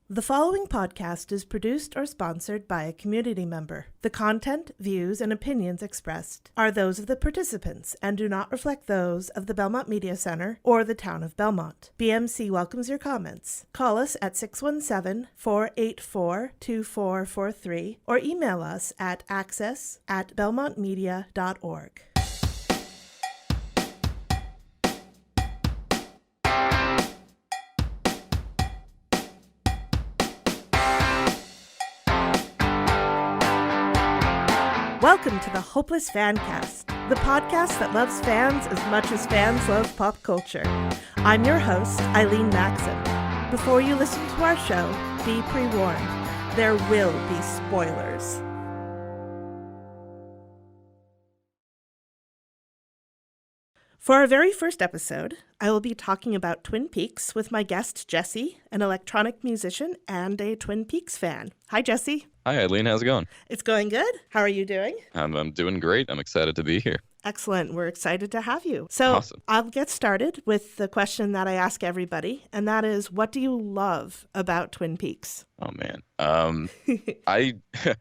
The following podcast is produced or sponsored by a community member. The content, views, and opinions expressed are those of the participants and do not reflect those of the Belmont Media Center or the town of Belmont. BMC welcomes your comments. Call us at 617-484-2443 or email us at access@belmontmedia.org. Welcome to the Hopeless Fancast, the podcast that loves fans as much as fans love pop culture. I'm your host, Eileen Maxon. Before you listen to our show, be pre-warned. There will be spoilers. For our very first episode, I will be talking about Twin Peaks with my guest, Jesse, an electronic musician and a Twin Peaks fan. Hi, Jesse. Hi, Eileen. How's it going? It's going good. How are you doing? I'm doing great. I'm excited to be here. Excellent. We're excited to have you. So Awesome. I'll get started with the question that I ask everybody, and that is, what do you love about Twin Peaks? Oh, man.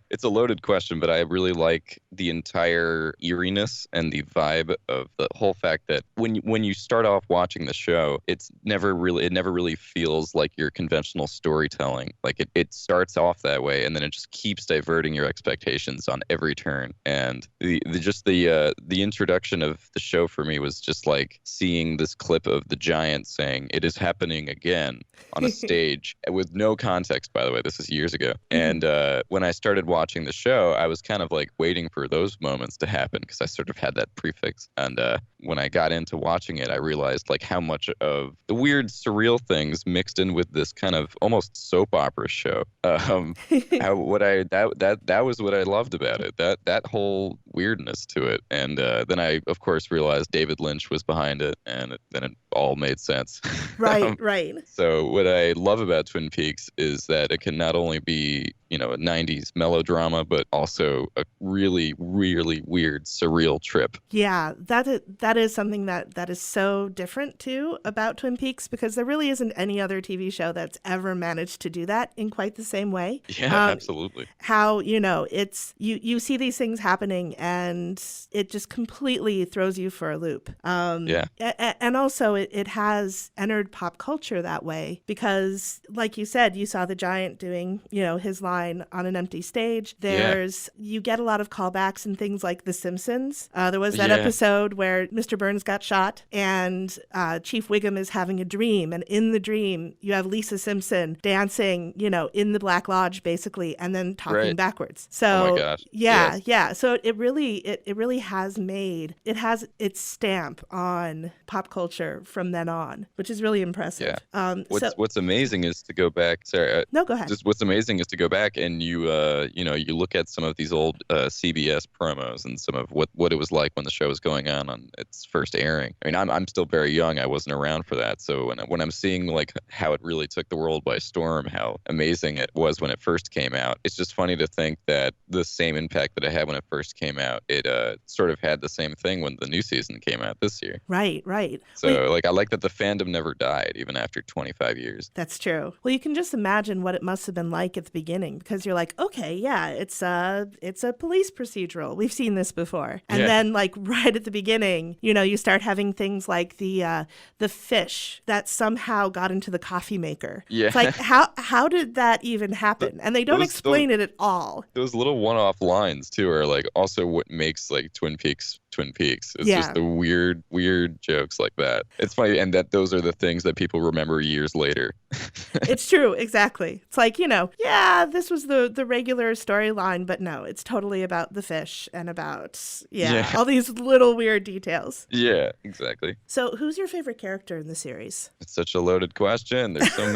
It's a loaded question, but I really like the entire eeriness and the vibe of the whole fact that when you start off watching the show, it never really feels like your conventional storytelling. Like it starts off that way, and then it just keeps diverting your expectations on every turn. And the introduction of the show for me was just like seeing this clip of the Giant saying, "It is happening again," on a stage with no context, by the way. This is years ago. And when I started watching the show, I was kind of like waiting for those moments to happen because I sort of had that prefix. And when I got into watching it, I realized like how much of the weird surreal things mixed in with this kind of almost soap opera show. That was what I loved about it. That whole weirdness to it. And then I, of course, realized David Lynch was behind it, and then it all made sense. Right, right. So what I love about Twin Peaks is that it can not only be, a 90s melodrama, but also a really, really weird, surreal trip. Yeah, that is something that is so different, too, about Twin Peaks, because there really isn't any other TV show that's ever managed to do that in quite the same way. Yeah, absolutely. How, it's, you see these things happening, and it just completely throws you for a loop. Yeah. And also, it has entered pop culture that way, because, like you said, you saw the Giant doing, his line on an empty stage. You get a lot of callbacks and things like The Simpsons. There was that episode where Mr. Burns got shot and Chief Wiggum is having a dream. And in the dream, you have Lisa Simpson dancing, in the Black Lodge, basically, and then talking backwards. So, oh my gosh. Yeah. So it really has its stamp on pop culture from then on, which is really impressive. Yeah. What's amazing is to go back. Sorry. No, go ahead. Just what's amazing is to go back and you look at some of these old CBS promos and some of what it was like when the show was going on its first airing. I mean, I'm still very young. I wasn't around for that. So when I'm seeing like how it really took the world by storm, how amazing it was when it first came out, it's just funny to think that the same impact that it had when it first came out, it sort of had the same thing when the new season came out this year. Right. So I like that the fandom never died even after 25 years. That's true. Well, you can just imagine what it must have been like at the beginning, because you're like, okay, yeah, it's a police procedural. We've seen this before. And then like right at the beginning, you start having things like the fish that somehow got into the coffee maker. Yeah. It's like, how did that even happen? And they don't explain it at all. Those little one-off lines too are like also what makes like Twin Peaks. It's just the weird jokes like that. It's funny, and that those are the things that people remember years later. It's true, exactly. It's like, this was the regular storyline, but no, it's totally about the fish and about, all these little weird details. Yeah, exactly. So who's your favorite character in the series? It's such a loaded question. There's so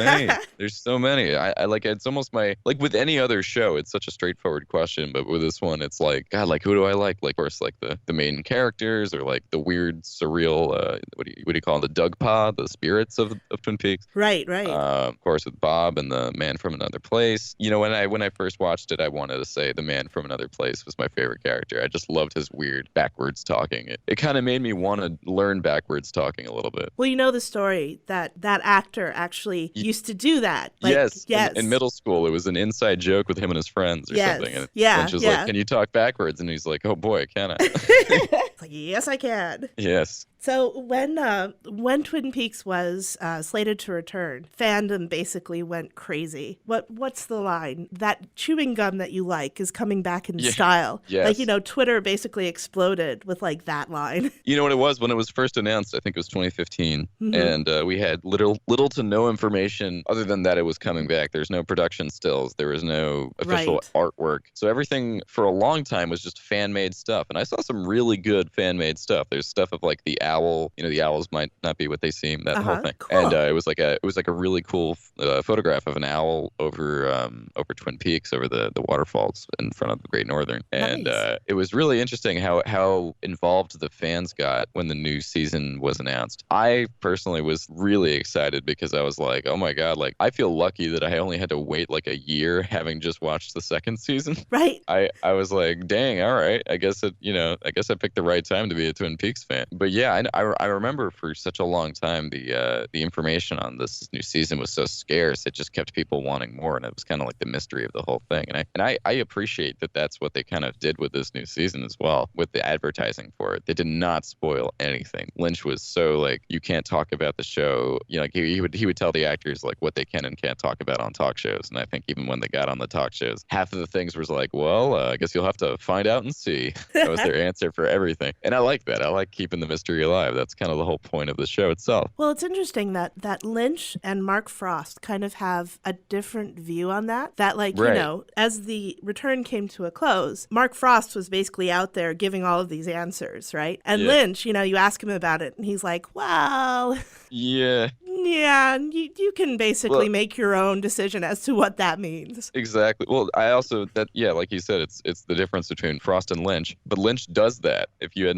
many. I like, it's almost like with any other show, it's such a straightforward question, but with this one, it's like, God, like, who do I like? Like, of course, like the main characters, or like the weird, surreal, what do you call it? The Doug Pod, the spirits of Twin Peaks. Right. Of course, with Bob and the Man from Another Place. You know, when I first watched it, I wanted to say the Man from Another Place was my favorite character. I just loved his weird backwards talking. It kind of made me want to learn backwards talking a little bit. Well, you know the story that actor actually used to do that. Yes. In middle school, it was an inside joke with him and his friends or something. And Lynch was like, "Can you talk backwards?" And he's like, "Oh boy, can I?" It's like, yes, I can. Yes. So when Twin Peaks was slated to return, fandom basically went crazy. What's the line? That chewing gum that you like is coming back in style. Yes. Like, you know, Twitter basically exploded with like that line. You know what it was when it was first announced? I think it was 2015, and we had little to no information other than that it was coming back. There's no production stills. There was no official artwork. So everything for a long time was just fan-made stuff. And I saw some really good fan-made stuff. There's stuff of like the owl. You know, the owls might not be what they seem. That whole thing. Cool. And it was like a really cool photograph of an owl over Twin Peaks, over the waterfalls in front of the Great Northern. And it was really interesting how involved the fans got when the new season was announced. I personally was really excited because I was like, oh my God, like I feel lucky that I only had to wait like a year having just watched the second season. Right. I was like, dang, all right. I guess I picked the right time to be a Twin Peaks fan. But yeah, I remember for such a long time the information on this new season was so scarce. It just kept people wanting more, and it was kind of like the mystery of the whole thing. And I appreciate that that's what they kind of did with this new season as well, with the advertising for it. They did not spoil anything. Lynch was so like, you can't talk about the show. You know, like he would tell the actors like what they can and can't talk about on talk shows. And I think even when they got on the talk shows, half of the things was like, well, I guess you'll have to find out and see. That was their answer for everything. And I like that. I like keeping the mystery alive. That's kind of the whole point of the show itself. Well, it's interesting that Lynch and Mark Frost kind of have a different view on that. That, like, you know, as the return came to a close, Mark Frost was basically out there giving all of these answers, right? And Lynch, you know, you ask him about it, and he's like, well... Yeah, you can basically make your own decision as to what that means. Exactly. Well, I also, like you said, it's the difference between Frost and Lynch. But Lynch does that. If you had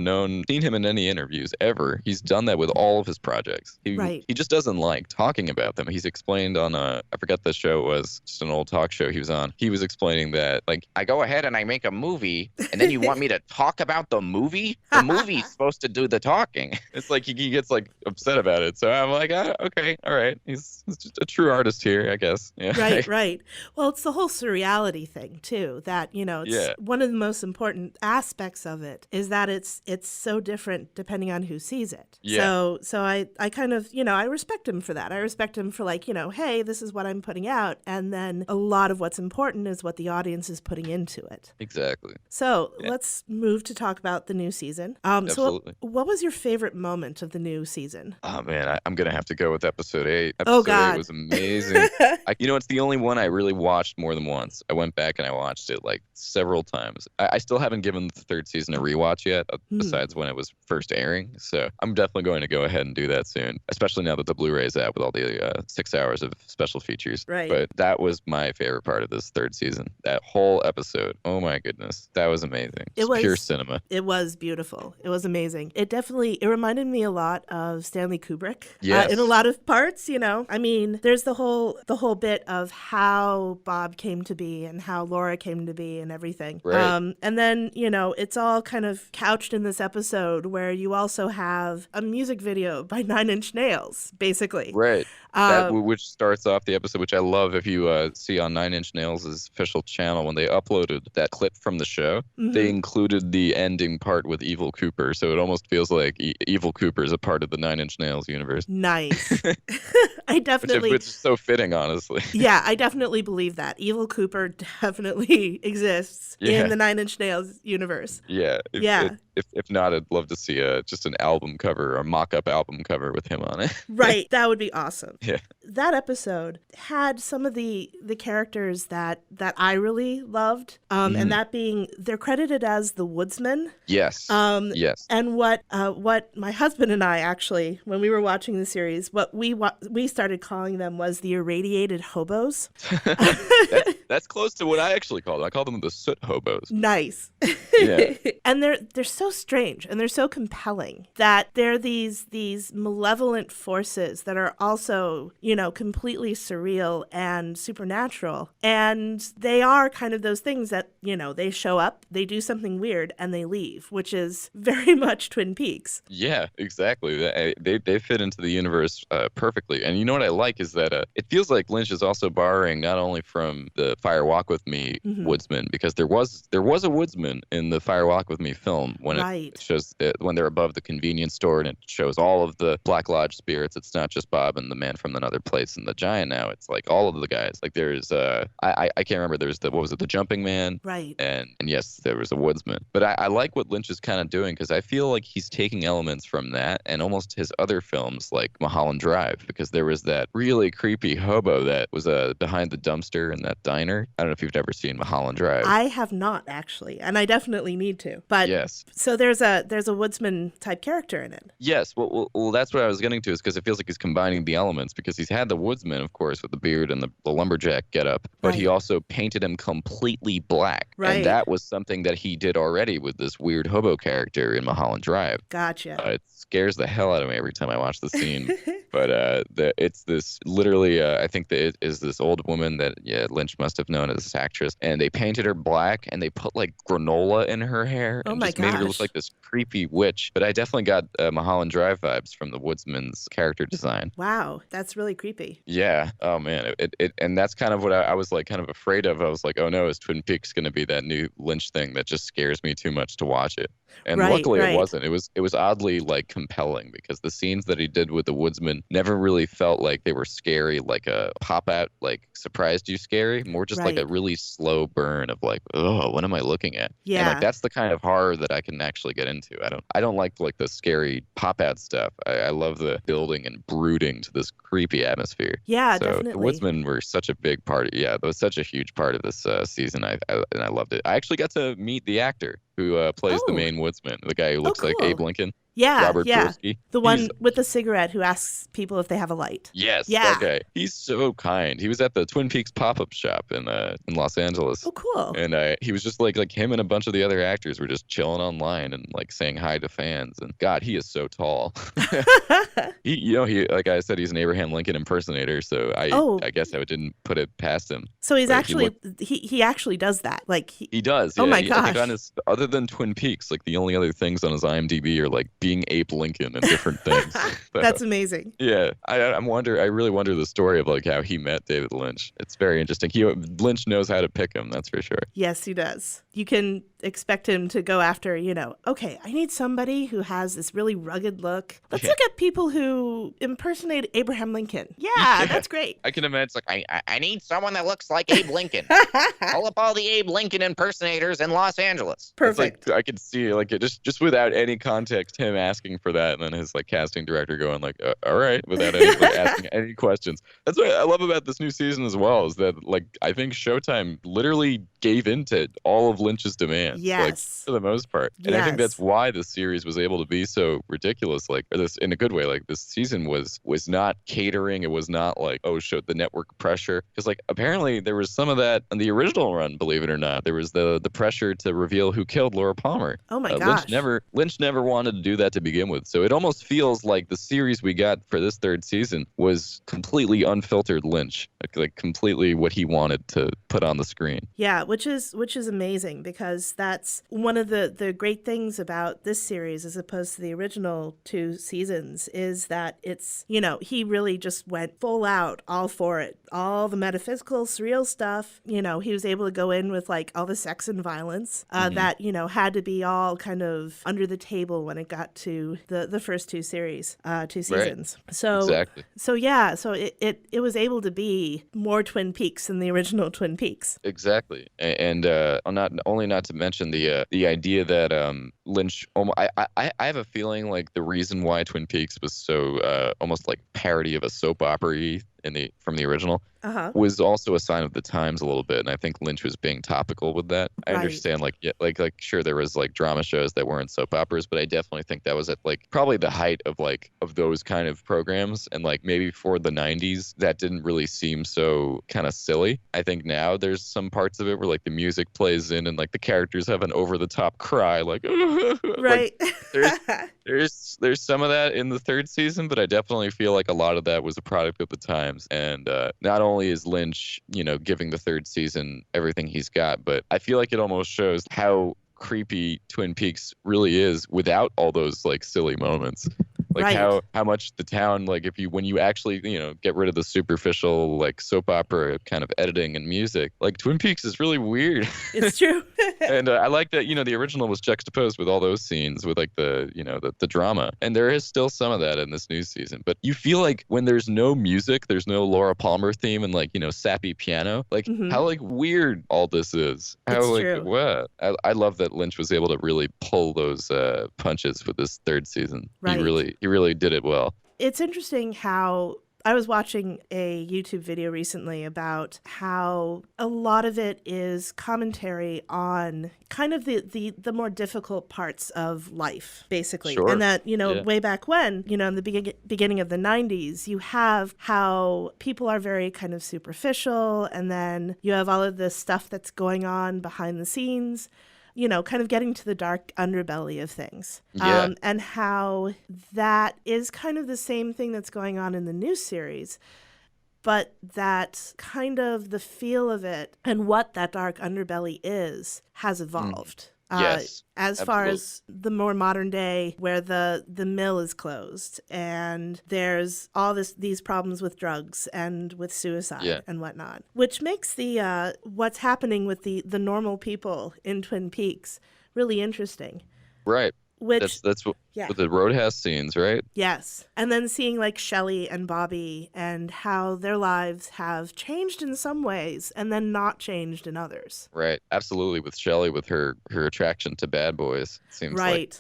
seen him in any interviews ever, he's done that with all of his projects. He just doesn't like talking about them. He's explained on I forget the show it was, just an old talk show he was on. He was explaining that, like, I go ahead and I make a movie, and then you want me to talk about the movie? The movie's supposed to do the talking. It's like he gets like upset about it. So I'm like, okay, all right. He's just a true artist here, I guess. Yeah. Right. Well, it's the whole surreality thing too. That, you know, it's one of the most important aspects of it is that it's so different depending on who sees it. Yeah. So I kind of, you know, I respect him for that. I respect him for, like, you know, hey, this is what I'm putting out, and then a lot of what's important is what the audience is putting into it. Exactly. So let's move to talk about the new season. Absolutely. So what was your favorite moment of the new season? Oh man, I'm gonna have to go with episode 8. Episode 8 was amazing. It's the only one I really watched more than once. I went back and I watched it like several times. I still haven't given the third season a rewatch yet, besides when it was first airing. So I'm definitely going to go ahead and do that soon, especially now that the Blu-ray's out with all the 6 hours of special features. Right. But that was my favorite part of this third season. That whole episode. Oh my goodness, that was amazing. It was pure cinema. It was beautiful. It was amazing. It reminded me a lot of Stanley Kubrick. Yes. In a lot of parts, you know. I mean, there's the whole bit of how Bob came to be and how Laura came to be and everything. Right. And then, you know, it's all kind of couched in this episode where you also have a music video by 9 Inch Nails, basically. Right. Which starts off the episode, which I love. If you see on 9 Inch Nails' official channel, when they uploaded that clip from the show, they included the ending part with Evil Cooper. So it almost feels like Evil Cooper is a part of the 9 Inch Nails universe. Nice. I definitely... Which is so fitting, honestly. Yeah, I definitely believe that. Evil Cooper definitely exists in the 9 Inch Nails universe. Yeah. If not, I'd love to see just an album cover or a mock-up album cover with him on it. Right. That would be awesome. Yeah. that episode had some of the characters that I really loved, and that being, they're credited as the Woodsman. Yes. Yes. And what my husband and I actually, when we were watching the series, what we started calling them was the irradiated hobos. That's close to what I actually call them. I call them the soot hobos. Nice. Yeah. And they're so strange and they're so compelling that they're these malevolent forces that are also, completely surreal and supernatural. And they are kind of those things that, they show up, they do something weird, and they leave, which is very much Twin Peaks. Yeah, exactly. They fit into the universe perfectly. And you know what I like is that it feels like Lynch is also borrowing not only from the Fire Walk with Me woodsman, because there was a woodsman in the Fire Walk with Me film when it shows when they're above the convenience store and it shows all of the Black Lodge spirits. It's not just Bob and the man from another place and the giant now. It's like all of the guys. Like there's I can't remember. There's the jumping man. Right. And yes, there was a woodsman. But I like what Lynch is kind of doing because I feel like he's taking elements from that and almost his other films like Mulholland Drive, because there was that really creepy hobo that was behind the dumpster in that diner. I don't know if you've ever seen Mulholland Drive. I have not actually, and I definitely need to. But yes. So there's a woodsman type character in it. Yes. Well, that's what I was getting to, is because it feels like he's combining the elements, because he's had the woodsman, of course, with the beard and the lumberjack getup, but he also painted him completely black. Right. And that was something that he did already with this weird hobo character in Mulholland Drive. Gotcha. It scares the hell out of me every time I watch the scene. But it's this literally, I think that it is this old woman that Lynch must have known as this actress, and they painted her black and they put like granola in her hair and just made her look like this creepy witch. But I definitely got Mulholland Drive vibes from the woodsman's character design. Wow, that's really creepy. Yeah. Oh man. And that's kind of what I was like kind of afraid of. I was like, oh no, is Twin Peaks going to be that new Lynch thing that just scares me too much to watch it? And luckily it wasn't. It was oddly like compelling, because the scenes that he did with the woodsman never really felt like they were scary, like a pop out, like surprised you scary, more just like a really slow burn of like, oh, what am I looking at? Yeah. And like that's the kind of horror that I can actually get into. I don't like the scary pop out stuff. I love the building and brooding to this creepy atmosphere. Yeah, so definitely. The woodsmen were such a big part. It was such a huge part of this season. And I loved it. I actually got to meet the actor who plays the main woodsman, the guy who looks like Abe Lincoln. Yeah, Robert Kurski. The one with the cigarette who asks people if they have a light. Yes, yeah. That guy. He's so kind. He was at the Twin Peaks pop-up shop in Los Angeles. Oh, cool. And he was just like him and a bunch of the other actors were just chilling online and like saying hi to fans. And God, he is so tall. he like I said, he's an Abraham Lincoln impersonator. So I guess I didn't put it past him. So he's he actually does that. Like he does. Oh my gosh. I think on his, other than Twin Peaks, like the only other things on his IMDb are like being Abe Lincoln and different things. So, that's amazing. Yeah, I really wonder the story of like how he met David Lynch. It's very interesting. Lynch knows how to pick him, that's for sure. Yes, he does. You can expect him to go after, okay, I need somebody who has this really rugged look. Let's look at people who impersonate Abraham Lincoln. Yeah, that's great. I can imagine it's like I need someone that looks like Abe Lincoln. Call up all the Abe Lincoln impersonators in Los Angeles. Perfect. I could see like it just without any context, him asking for that, and then his like casting director going like, all right, without asking any questions. That's what I love about this new season as well, is that like I think Showtime literally gave into all of Lynch's demands. Yes. Like, for the most part. And I think that's why the series was able to be so ridiculous, like, or this in a good way. Like this season was not catering. It was not like, show the network pressure. Because like apparently there was some of that on the original run, believe it or not. There was the pressure to reveal who killed Laura Palmer. Oh my gosh. Lynch never wanted to do that to begin with. So it almost feels like the series we got for this third season was completely unfiltered Lynch, like completely what he wanted to put on the screen. Yeah, which is amazing, because that's one of the great things about this series as opposed to the original 2 seasons, is that it's, he really just went full out, all for it. All the metaphysical, surreal stuff, he was able to go in with like all the sex and violence that, had to be all kind of under the table when it got to the first 2 seasons. Right. So exactly. So yeah, so it was able to be more Twin Peaks than the original Twin Peaks. Exactly. And not to mention the idea that Lynch. I have a feeling like the reason why Twin Peaks was so almost like parody of a soap opera from the original was also a sign of the times a little bit, and I think Lynch was being topical with that. I understand, like, yeah, like sure, there was like drama shows that weren't soap operas, but I definitely think that was at like probably the height of those kind of programs, and like maybe for the 90s that didn't really seem so kind of silly. I think now there's some parts of it where like the music plays in and like the characters have an over the top cry, like right. Like, there's some of that in the third season, but I definitely feel like a lot of that was a product of the times. And not only is Lynch, giving the third season everything he's got, but I feel like it almost shows how creepy Twin Peaks really is without all those like silly moments. Like how much the town, like when you actually, get rid of the superficial like soap opera kind of editing and music, like Twin Peaks is really weird. It's true. And I like that, the original was juxtaposed with all those scenes with like the drama. And there is still some of that in this new season. But you feel like when there's no music, there's no Laura Palmer theme and like, sappy piano, like how like weird all this is. How it's like true. what? I love that Lynch was able to really pull those punches with this third season. Right. He really did it well. It's interesting how I was watching a YouTube video recently about how a lot of it is commentary on kind of the more difficult parts of life, basically. Sure. And that, way back when, in the beginning of the 90s, you have how people are very kind of superficial, and then you have all of this stuff that's going on behind the scenes, kind of getting to the dark underbelly of things. Yeah. And how that is kind of the same thing that's going on in the new series, but that kind of the feel of it and what that dark underbelly is has evolved. Yes, as far as the more modern day where the mill is closed and there's all these problems with drugs and with suicide and whatnot, which makes the what's happening with the normal people in Twin Peaks really interesting. Right. Which that's what with the roadhouse scenes, right? Yes. And then seeing like Shelley and Bobby and how their lives have changed in some ways and then not changed in others. Right. Absolutely. With Shelley, with her attraction to bad boys, it seems like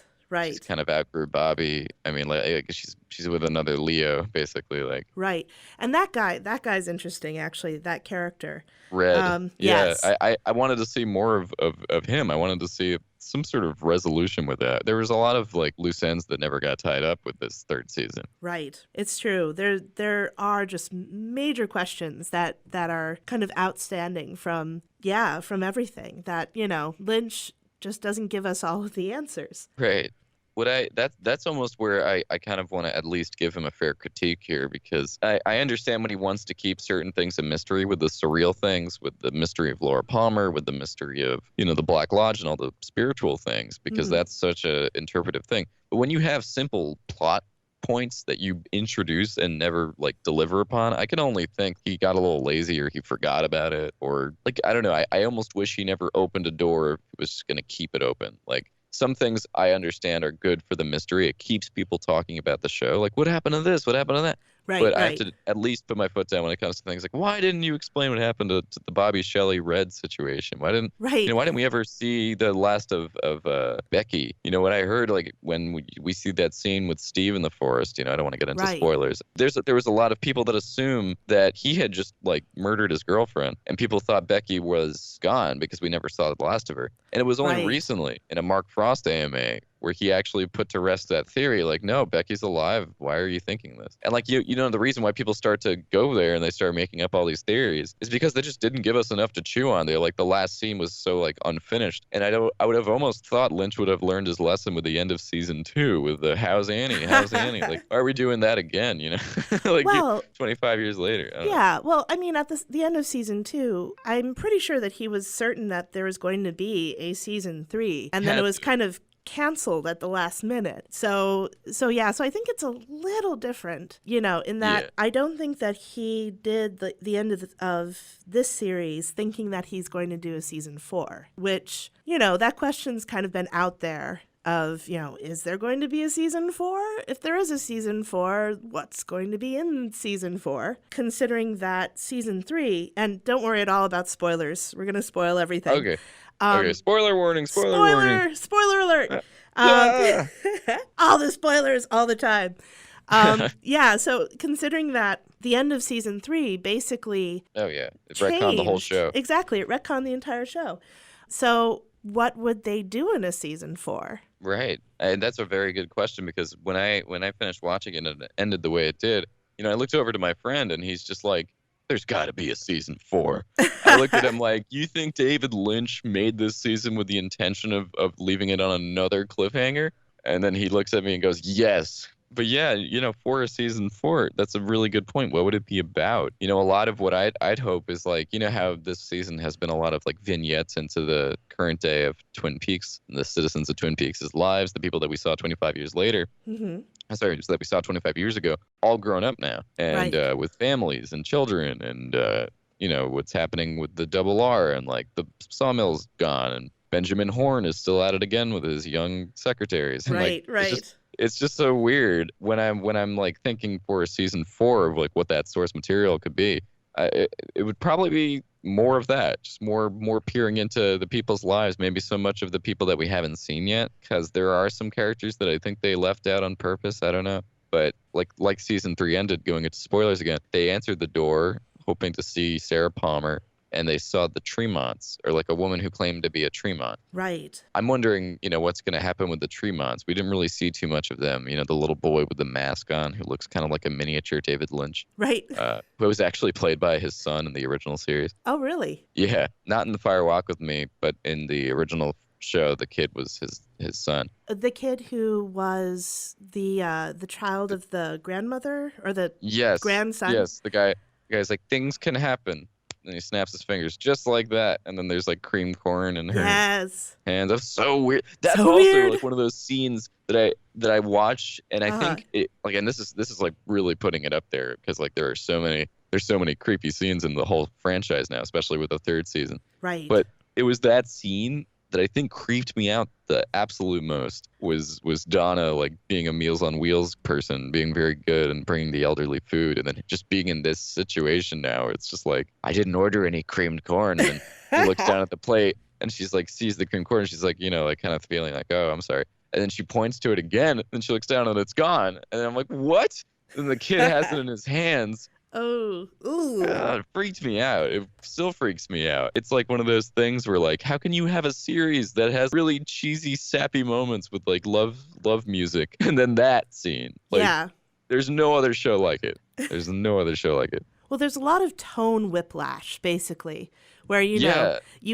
she's kind of outgrew Bobby. I mean, like she's with another Leo, basically. Like right. And that guy's interesting, actually. That character. Red. Yes. I wanted to see more of him. I wanted to see some sort of resolution with that. There was a lot of like loose ends that never got tied up with this third season. Right. It's true. There are just major questions that are kind of outstanding from everything that, Lynch just doesn't give us all of the answers. Right. That's almost where I kind of want to at least give him a fair critique here, because I understand when he wants to keep certain things a mystery with the surreal things, with the mystery of Laura Palmer, with the mystery of, the Black Lodge and all the spiritual things, because that's such a interpretive thing. But when you have simple plot points that you introduce and never like deliver upon, I can only think he got a little lazy or he forgot about it, or like, I don't know. I almost wish he never opened a door if he was going to keep it open. Like, some things I understand are good for the mystery. It keeps people talking about the show. Like, what happened to this? What happened to that? Right, but I have to at least put my foot down when it comes to things like, why didn't you explain what happened to the Bobby Shelley Red situation? Why didn't why didn't we ever see the last of Becky? What I heard, like when we see that scene with Steve in the forest, I don't want to get into spoilers. There was a lot of people that assume that he had just like murdered his girlfriend, and people thought Becky was gone because we never saw the last of her. And it was only recently in a Mark Frost AMA where he actually put to rest that theory. Like, no, Becky's alive. Why are you thinking this? And like, the reason why people start to go there and they start making up all these theories is because they just didn't give us enough to chew on. They're like, the last scene was so like unfinished. And I would have almost thought Lynch would have learned his lesson with the end of season 2 with the how's Annie? Like, why are we doing that again? Like 25 years later. Well, I mean, at the end of season 2, I'm pretty sure that he was certain that there was going to be a season 3, and then it was kind of canceled at the last minute. So I think it's a little different, in that I don't think that he did the end of this series thinking that he's going to do a season 4, which, that question's kind of been out there of, is there going to be a season 4? If there is a season 4, what's going to be in season 4? Considering that season 3, and don't worry at all about spoilers. We're going to spoil everything. Okay. Spoiler warning. Spoiler warning. Spoiler alert. Ah! All the spoilers all the time. Yeah, so considering that the end of season 3 basically Oh yeah, it changed. retconned the whole show. Exactly, it retconned the entire show. So what would they do in a season 4? Right, and that's a very good question, because when I finished watching it and it ended the way it did, I looked over to my friend and he's just like, "There's got to be a season 4." I looked at him like, "You think David Lynch made this season with the intention of leaving it on another cliffhanger?" And then he looks at me and goes, "Yes." But yeah, for a season 4, that's a really good point. What would it be about? A lot of what I'd hope is like, how this season has been a lot of like vignettes into the current day of Twin Peaks, and the citizens of Twin Peaks' lives, the people that we saw 25 years later. Mm-hmm. Sorry, that we saw 25 years ago, all grown up now, and Right. with families and children, and what's happening with the Double R, and like the sawmill's gone, and Benjamin Horne is still at it again with his young secretaries. And Right, right. it's just so weird when I'm like thinking for a season 4 of like what that source material could be. It would probably be more of that, just more peering into the people's lives, maybe so much of the people that we haven't seen yet, because there are some characters that I think they left out on purpose. I don't know, but like season 3 ended, going into spoilers again, they answered the door hoping to see Sarah Palmer, and they saw the Tremonts, or like a woman who claimed to be a Tremont. Right. I'm wondering, what's going to happen with the Tremonts. We didn't really see too much of them. The little boy with the mask on who looks kind of like a miniature David Lynch. Right. Who was actually played by his son in the original series. Oh, really? Yeah, not in The Fire Walk with Me, but in the original show, the kid was his son. The kid who was the child of the grandmother, or the grandson? Yes, the guy's like, things can happen. And he snaps his fingers just like that, and then there's like cream corn in her hands. That's so weird. That's so also weird. Like one of those scenes that I watch, and I think it like, and this is like really putting it up there, because like there's so many creepy scenes in the whole franchise now, especially with the 3rd season. Right. But it was that scene that I think creeped me out the absolute most, was Donna like being a Meals on Wheels person, being very good and bringing the elderly food, and then just being in this situation now. It's just like, I didn't order any creamed corn, and then she looks down at the plate and she's like, sees the creamed corn, and she's like, like kind of feeling like, oh, I'm sorry, and then she points to it again, and she looks down and it's gone, and I'm like, what? And the kid has it in his hands. Oh, ooh. It freaked me out. It still freaks me out. It's like one of those things where like, how can you have a series that has really cheesy, sappy moments with like love music, and then that scene? Like, yeah. There's no other show like it. There's no other show like it. Well, there's a lot of tone whiplash, basically, where, you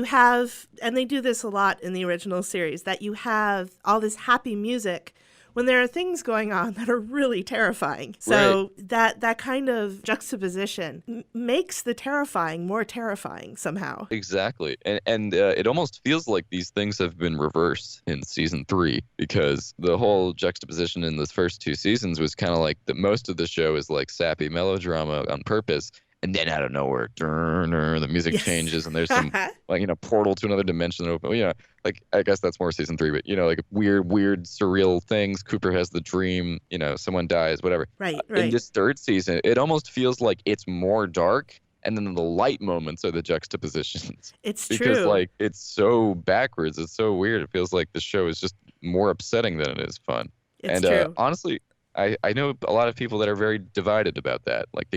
have, and they do this a lot in the original series, that you have all this happy music when there are things going on that are really terrifying. So that kind of juxtaposition makes the terrifying more terrifying somehow. Exactly. And it almost feels like these things have been reversed in season 3, because the whole juxtaposition in the first 2 seasons was kind of like that most of the show is like sappy melodrama on purpose. And then out of nowhere, the music changes, and there's some like, portal to another dimension open. Like, I guess that's more season 3, but like weird surreal things. Cooper has the dream, someone dies, whatever. Right. In this 3rd season, it almost feels like it's more dark, and then the light moments are the juxtapositions. It's because true. like it's so backwards. It's so weird. It feels like the show is just more upsetting than it is fun. It's true. Honestly, I know a lot of people that are very divided about that. Like,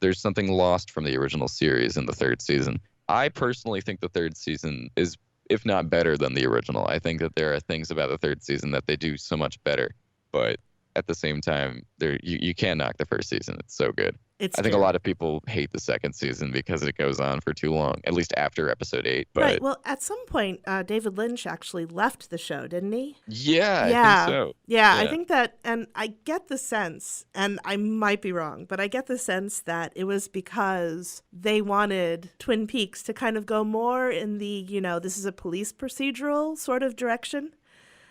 there's something lost from the original series in the 3rd season. I personally think the 3rd season is, if not better than the original. I think that there are things about the 3rd season that they do so much better. But at the same time, you can't knock the 1st season. It's so good. I think a lot of people hate the 2nd season because it goes on for too long, at least after episode 8. But right. Well, at some point, David Lynch actually left the show, didn't he? Yeah, I think so. Yeah, I think that, and I get the sense, and I might be wrong, but I get the sense that it was because they wanted Twin Peaks to kind of go more in the, this is a police procedural sort of direction.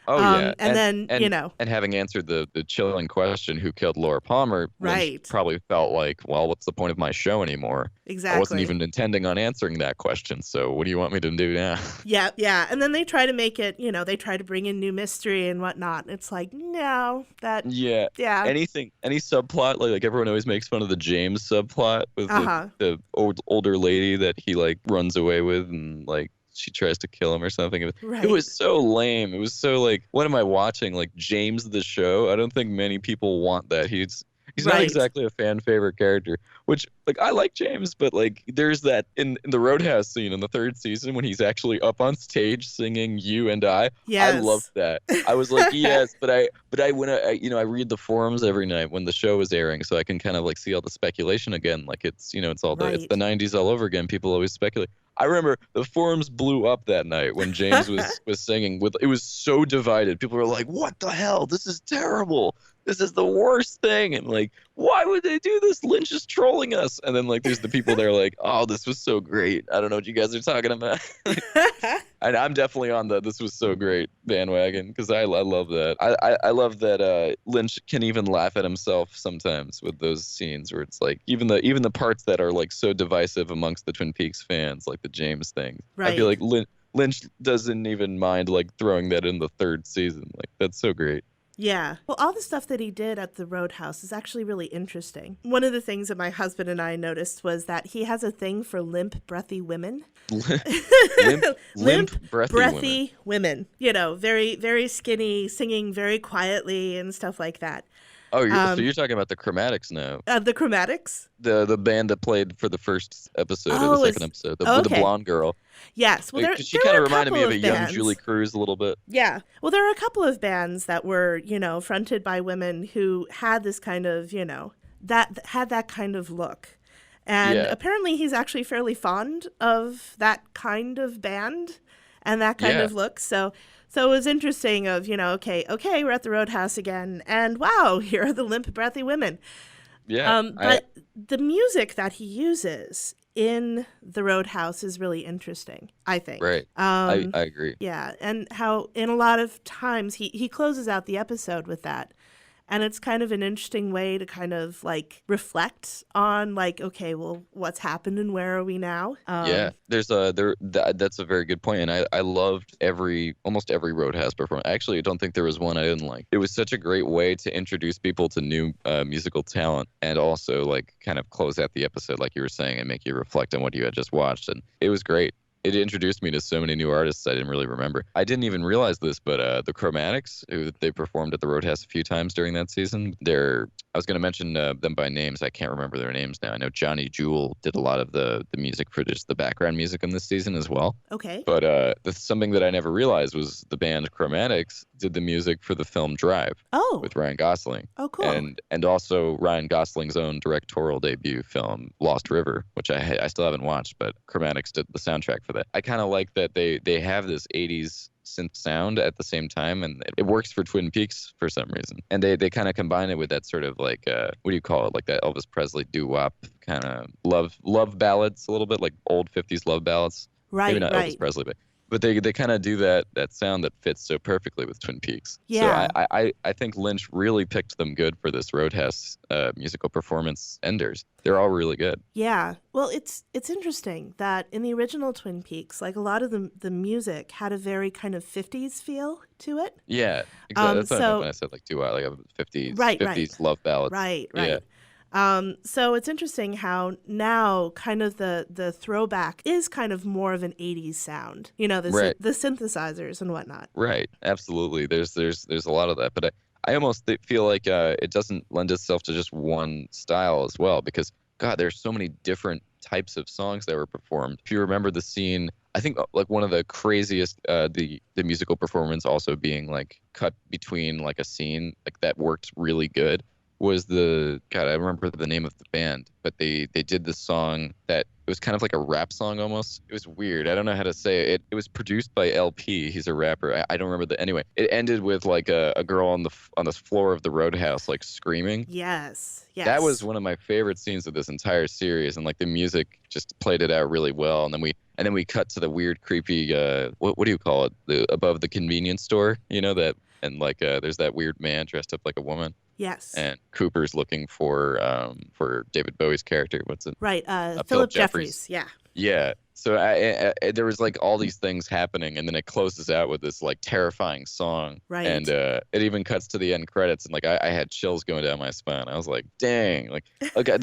Oh, yeah. And having answered the chilling question, who killed Laura Palmer, right, probably felt like, well, what's the point of my show anymore? Exactly. I wasn't even intending on answering that question, so what do you want me to do now? Yeah. And then they try to make it, they try to bring in new mystery and whatnot. It's like, no, that... Yeah. Any subplot, like everyone always makes fun of the James subplot with the older lady that he, like, runs away with and, like, she tries to kill him or something. Right. It was so lame. It was so like, what am I watching? Like James the show? I don't think many people want that. He's not Right. exactly a fan favorite character, which like I like James, but like there's that in the Roadhouse scene in the 3rd season when he's actually up on stage singing "You and I." Yes. I loved that. I was like, yes, but I when I read the forums every night when the show is airing, so I can kind of like see all the speculation again. Like it's it's all it's the 90s all over again. People always speculate. I remember the forums blew up that night when James was singing. It was so divided. People were like, "What the hell? This is terrible. This is the worst thing." And like, why would they do this? Lynch is trolling us. And then like, there's the people that are like, "Oh, this was so great. I don't know what you guys are talking about." And I'm definitely on the "this was so great" bandwagon because I love that. I love that Lynch can even laugh at himself sometimes with those scenes where it's like even the parts that are like so divisive amongst the Twin Peaks fans, like the James thing. Right. I feel like Lynch doesn't even mind like throwing that in the 3rd season. Like that's so great. Yeah. Well, all the stuff that he did at the Roadhouse is actually really interesting. One of the things that my husband and I noticed was that he has a thing for limp, breathy women. limp, breathy women. You know, very, very skinny, singing very quietly and stuff like that. Oh, so you're talking about the Chromatics now? The Chromatics? The band that played for the first episode or the second episode, with the blonde girl. Yes. Well, she kind of reminded me of a young Julie Cruz a little bit. Yeah. Well, there are a couple of bands that were, fronted by women who had this kind of, that kind of look. And apparently he's actually fairly fond of that kind of band and that kind of look. So it was interesting of, okay, we're at the Roadhouse again. And wow, here are the limp, breathy women. Yeah. But the music that he uses in the Roadhouse is really interesting, I think. Right. I agree. Yeah. And how in a lot of times he closes out the episode with that. And it's kind of an interesting way to kind of like reflect on like, okay, well, what's happened and where are we now? That's a very good point. And I loved almost every Roadhouse performance. Actually, I don't think there was one I didn't like. It was such a great way to introduce people to new musical talent and also like kind of close out the episode, like you were saying, and make you reflect on what you had just watched. And it was great. It introduced me to so many new artists I didn't really remember. I didn't even realize this, but the Chromatics, who they performed at the Roadhouse a few times during that season, I was going to mention them by names. I can't remember their names now. I know Johnny Jewel did a lot of the music for just the background music in this season as well. Okay. But something that I never realized was the band Chromatics did the music for the film Drive with Ryan Gosling. Oh, cool. And also Ryan Gosling's own directorial debut film, Lost River, which I still haven't watched, but Chromatics did the soundtrack for that. I kind of like that they have this 80s synth sound at the same time, and it works for Twin Peaks for some reason. And they kind of combine it with that sort of like, what do you call it? Like that Elvis Presley doo-wop kind of love ballads a little bit, like old 50s love ballads. Right, Maybe not Elvis Presley, but they kind of do that sound that fits so perfectly with Twin Peaks. Yeah. So I think Lynch really picked them good for this Roadhouse musical performance enders. They're all really good. Yeah. Well, it's interesting that in the original Twin Peaks, like a lot of the music had a very kind of 50s feel to it. Yeah, exactly. That's what I meant when I said like doo-wop, like a 50s love ballads. Right. Yeah. So it's interesting how now kind of the throwback is kind of more of an 80s sound, the synthesizers and whatnot. Right. Absolutely. There's a lot of that, but I almost feel like it doesn't lend itself to just one style as well, because God, there's so many different types of songs that were performed. If you remember the scene, I think like one of the craziest, the musical performance also being like cut between like a scene like that worked really good, was I remember the name of the band, but they did this song that it was kind of like a rap song almost. It was weird. I don't know how to say it. It was produced by LP. He's a rapper. I don't remember anyway. It ended with like a girl on the floor of the Roadhouse like screaming. Yes. That was one of my favorite scenes of this entire series, and like the music just played it out really well. And then we cut to the weird, creepy what do you call it? Above the convenience store, that, and like there's that weird man dressed up like a woman. Yes. And Cooper's looking for David Bowie's character. What's it? Right. Philip Jeffries. Yeah. Yeah. So there was like all these things happening, and then it closes out with this like terrifying song. Right. And it even cuts to the end credits, and like I had chills going down my spine. I was like, dang, like okay,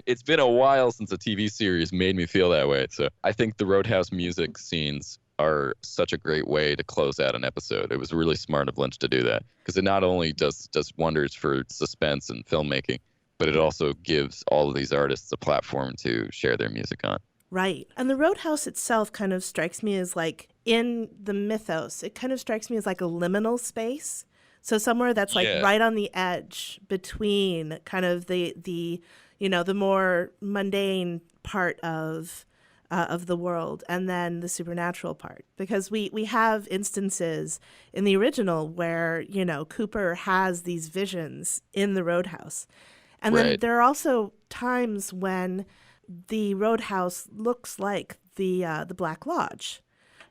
it's been a while since a TV series made me feel that way. So I think the Roadhouse music scenes are such a great way to close out an episode. It was really smart of Lynch to do that, because it not only does wonders for suspense and filmmaking, but it also gives all of these artists a platform to share their music on. Right. And the Roadhouse itself kind of strikes me as like, in the mythos, it kind of strikes me as like a liminal space. So somewhere that's like right on the edge between kind of the the more mundane part of the world and then the supernatural part. Because we have instances in the original where, Cooper has these visions in the Roadhouse. And then there are also times when the Roadhouse looks like the Black Lodge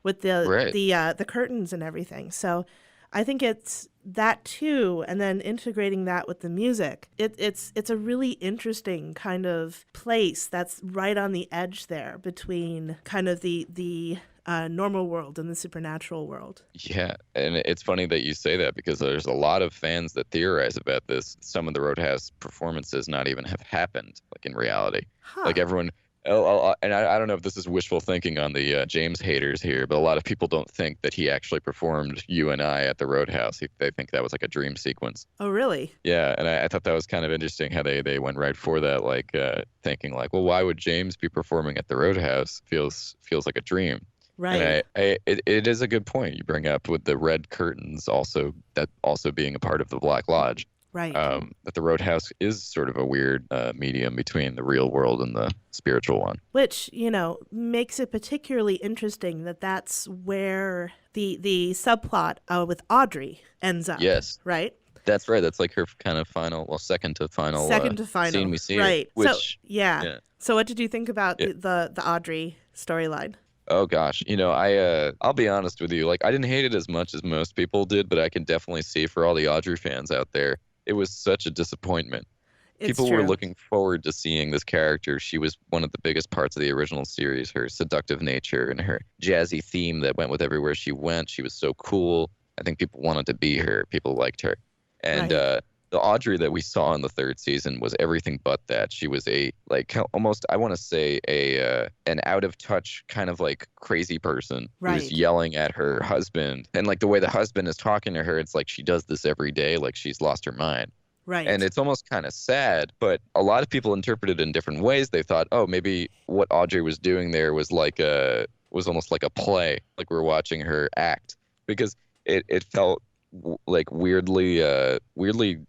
with the curtains and everything. So I think it's that too, and then integrating that with the music. It's a really interesting kind of place that's right on the edge there between kind of the normal world and the supernatural world. Yeah, and it's funny that you say that, because there's a lot of fans that theorize about this. Some of the Roadhouse performances not even have happened, like in reality. Like everyone, and I don't know if this is wishful thinking on the James haters here, but a lot of people don't think that he actually performed You and I at the Roadhouse. They think that was like a dream sequence. Oh, really? Yeah, and I thought that was kind of interesting how they went right for that, like thinking like, well, why would James be performing at the Roadhouse? Feels like a dream. Right. And it is a good point you bring up with the red curtains also being a part of the Black Lodge. Right. That the Roadhouse is sort of a weird medium between the real world and the spiritual one. Which, makes it particularly interesting that that's where the subplot with Audrey ends up. Yes. Right? That's right. That's like her kind of second to final scene we see. Right. Which, so, yeah. So what did you think about the Audrey storyline? Oh gosh, I'll be honest with you. Like, I didn't hate it as much as most people did, but I can definitely see for all the Audrey fans out there, it was such a disappointment. People were looking forward to seeing this character. She was one of the biggest parts of the original series. Her seductive nature and her jazzy theme that went with everywhere she went. She was so cool. I think people wanted to be her. People liked her, and the Audrey that we saw in the third season was everything but that. She was almost, I want to say, an out of touch kind of like crazy person who was yelling at her husband. And like the way the husband is talking to her, it's like she does this every day, like she's lost her mind. Right. And it's almost kind of sad, but a lot of people interpreted it in different ways. They thought, oh, maybe what Audrey was doing there was almost like a play, like we're watching her act, because it felt like weirdly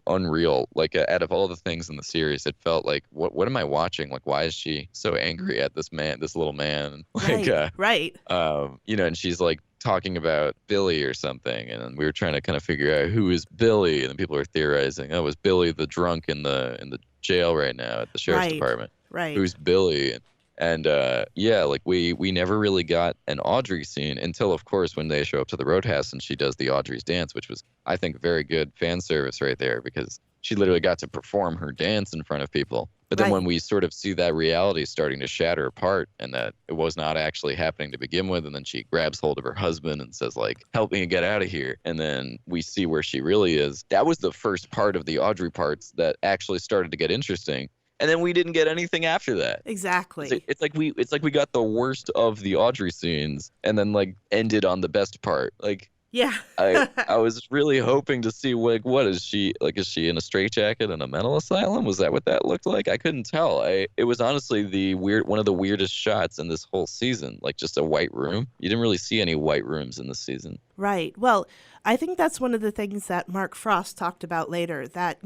unreal. Like out of all the things in the series, it felt like what am I watching? Like, why is she so angry at this little man? Like, and she's like talking about Billy or something, and we were trying to kind of figure out who is Billy, and then people are theorizing, oh, is Billy the drunk in the jail right now at the sheriff's department? Right. Who's Billy? And like we never really got an Audrey scene until, of course, when they show up to the Roadhouse and she does the Audrey's dance, which was, I think, very good fan service right there, because she literally got to perform her dance in front of people. But then when we sort of see that reality starting to shatter apart and that it was not actually happening to begin with, and then she grabs hold of her husband and says, like, help me get out of here. And then we see where she really is. That was the first part of the Audrey parts that actually started to get interesting. And then we didn't get anything after that. Exactly. It's like we got the worst of the Audrey scenes and then like ended on the best part. Like, yeah. I was really hoping to see, like, what is she like? Is she in a straitjacket in a mental asylum? Was that what that looked like? I couldn't tell. It was honestly one of the weirdest shots in this whole season. Like, just a white room. You didn't really see any white rooms in this season. Right. Well, I think that's one of the things that Mark Frost talked about later, that,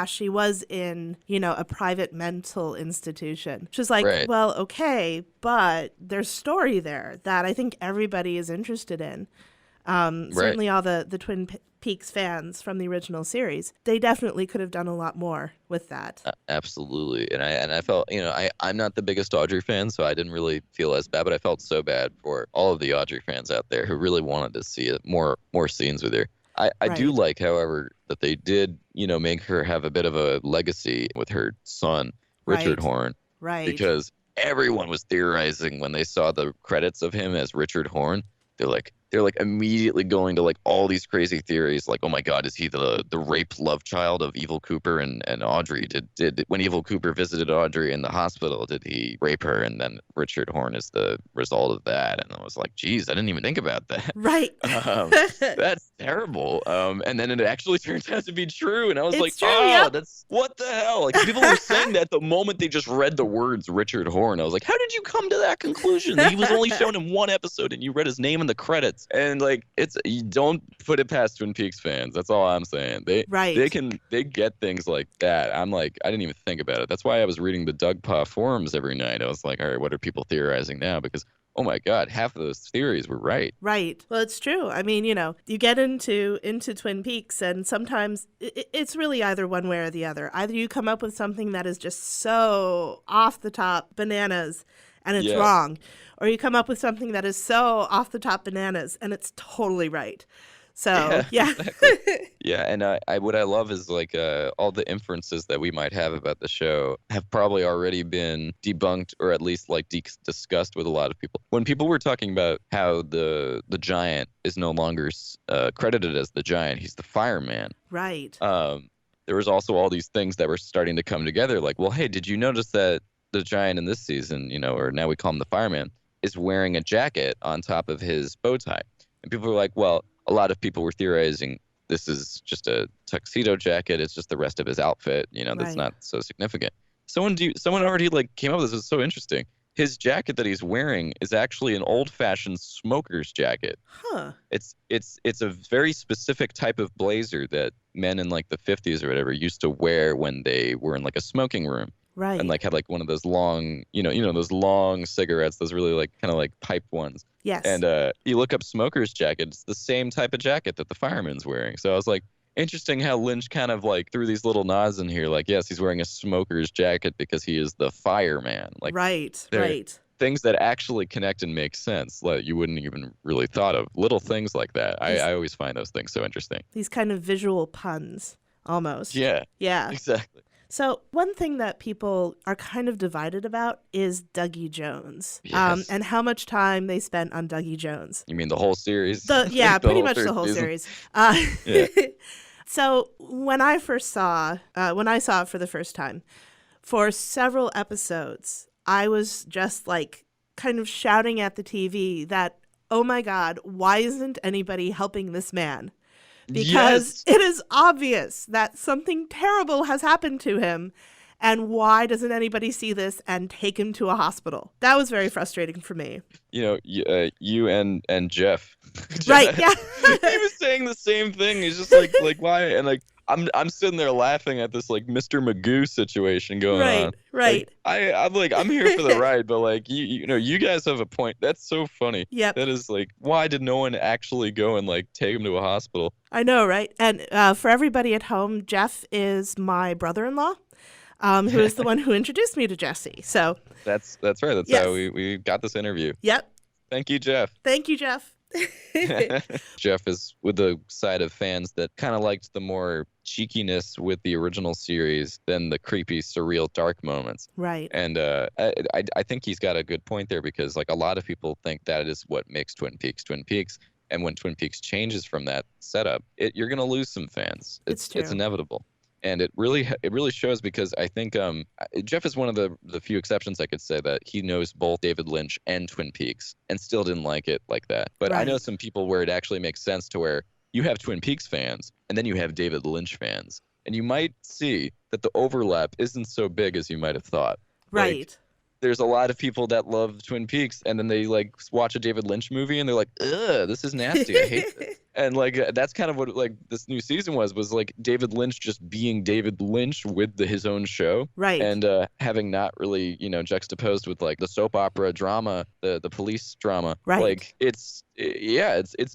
she was in, a private mental institution. She's like, well, okay, but there's story there that I think everybody is interested in. Certainly all the Twin Peaks fans from the original series, they definitely could have done a lot more with that. Absolutely. And I felt, I'm not the biggest Audrey fan, so I didn't really feel as bad, but I felt so bad for all of the Audrey fans out there who really wanted to see more scenes with her. I do like, however, that they did, make her have a bit of a legacy with her son, Richard Horne. Right. Because everyone was theorizing when they saw the credits of him as Richard Horne. They're like, they're like immediately going to like all these crazy theories, like, oh my God, is he the rape love child of Evil Cooper and Audrey? Did when Evil Cooper visited Audrey in the hospital, did he rape her? And then Richard Horn is the result of that. And I was like, geez, I didn't even think about that. Right. That's terrible. And then it actually turns out to be true. And I was It's like, true, oh, yep. that's what the hell? Like people were saying that the moment they just read the words Richard Horn. I was like, how did you come to that conclusion? He was only shown in one episode and you read his name in the credits. And like, you don't put it past Twin Peaks fans. That's all I'm saying. They get things like that. I'm like, I didn't even think about it. That's why I was reading the Doug Pa forums every night. I was like, all right, what are people theorizing now? Because oh my God, half of those theories were right. Right. Well, it's true. I mean, you know, you get into Twin Peaks and sometimes it's really either one way or the other. Either you come up with something that is just so off the top bananas and it's wrong, or you come up with something that is so off the top bananas and it's totally right. So, yeah. Exactly. Yeah, and what I love is like all the inferences that we might have about the show have probably already been debunked or at least like discussed with a lot of people. When people were talking about how the giant is no longer credited as the giant, he's the fireman. Right. There was also all these things that were starting to come together. Like, well, hey, did you notice that the giant in this season, you know, or now we call him the fireman, is wearing a jacket on top of his bow tie? And people were like, well, a lot of people were theorizing this is just a tuxedo jacket. It's just the rest of his outfit. You know, that's not so significant. Someone already like came up with this. It's so interesting. His jacket that he's wearing is actually an old-fashioned smoker's jacket. Huh. It's a very specific type of blazer that men in like the 50s or whatever used to wear when they were in like a smoking room. Right. And like had like one of those long, you know, those long cigarettes, those really like kind of like piped ones. Yes. And you look up smoker's jacket, it's the same type of jacket that the fireman's wearing. So I was like, interesting how Lynch kind of like threw these little nods in here. Like, yes, he's wearing a smoker's jacket because he is the fireman. Like, right. Things that actually connect and make sense, like you wouldn't even really thought of. Little things like that. I always find those things so interesting. These kind of visual puns, almost. Yeah. Yeah. Exactly. So one thing that people are kind of divided about is Dougie Jones, Yes. and how much time they spent on Dougie Jones. You mean the whole series? Pretty much the whole series. Yeah. So when I saw it for the first time, for several episodes, I was just like kind of shouting at the TV that, oh my God, why isn't anybody helping this man? Because it is obvious that something terrible has happened to him. And why doesn't anybody see this and take him to a hospital? That was very frustrating for me. You know, you and Jeff. Right, yeah. He was saying the same thing. He's just like why? And like I'm sitting there laughing at this like Mr. Magoo situation going on. Right. Like, I'm here for the ride, but like you know, you guys have a point. That's so funny. Yep. That is like, why did no one actually go and like take him to a hospital? I know, right? And for everybody at home, Jeff is my brother-in-law. Who is the one who introduced me to Jesse. So that's right. That's how we got this interview. Yep. Thank you, Jeff. Thank you, Jeff. Jeff is with the side of fans that kind of liked the more cheekiness with the original series than the creepy, surreal, dark moments. Right. And I think he's got a good point there because like a lot of people think that is what makes Twin Peaks Twin Peaks. And when Twin Peaks changes from that setup, you're going to lose some fans. It's inevitable. And it really shows because I think Jeff is one of the few exceptions I could say that he knows both David Lynch and Twin Peaks and still didn't like it like that. But I know some people where it actually makes sense to where you have Twin Peaks fans and then you have David Lynch fans. And you might see that the overlap isn't so big as you might have thought. Right. Like, there's a lot of people that love Twin Peaks and then they like watch a David Lynch movie and they're like, ugh, this is nasty. I hate this. And like that's kind of what like this new season was like David Lynch just being David Lynch with his own show. Right. And having not really, you know, juxtaposed with like the soap opera drama, the police drama. Right. Like it's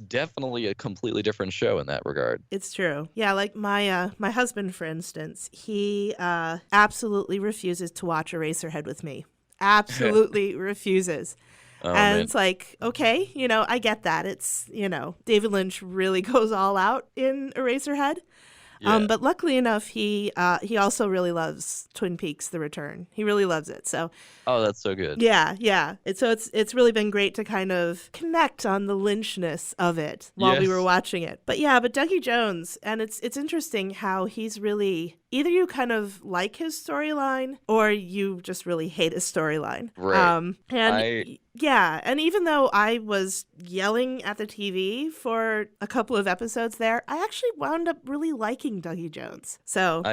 definitely a completely different show in that regard. It's true. Yeah, like my husband, for instance, he absolutely refuses to watch Eraserhead with me. Absolutely refuses. Oh, and man. it's like, okay, you know, I get that. It's, you know, David Lynch really goes all out in Eraserhead. Yeah. But luckily enough, he also really loves Twin Peaks: The Return. He really loves it. So Oh, that's so good. yeah. It's really been great to kind of connect on the Lynchness of it while we were Yes. watching it. But Dougie Jones, and it's interesting how he's really, either you kind of like his storyline or you just really hate his storyline. Right. And even though I was yelling at the TV for a couple of episodes there, I actually wound up really liking Dougie Jones. So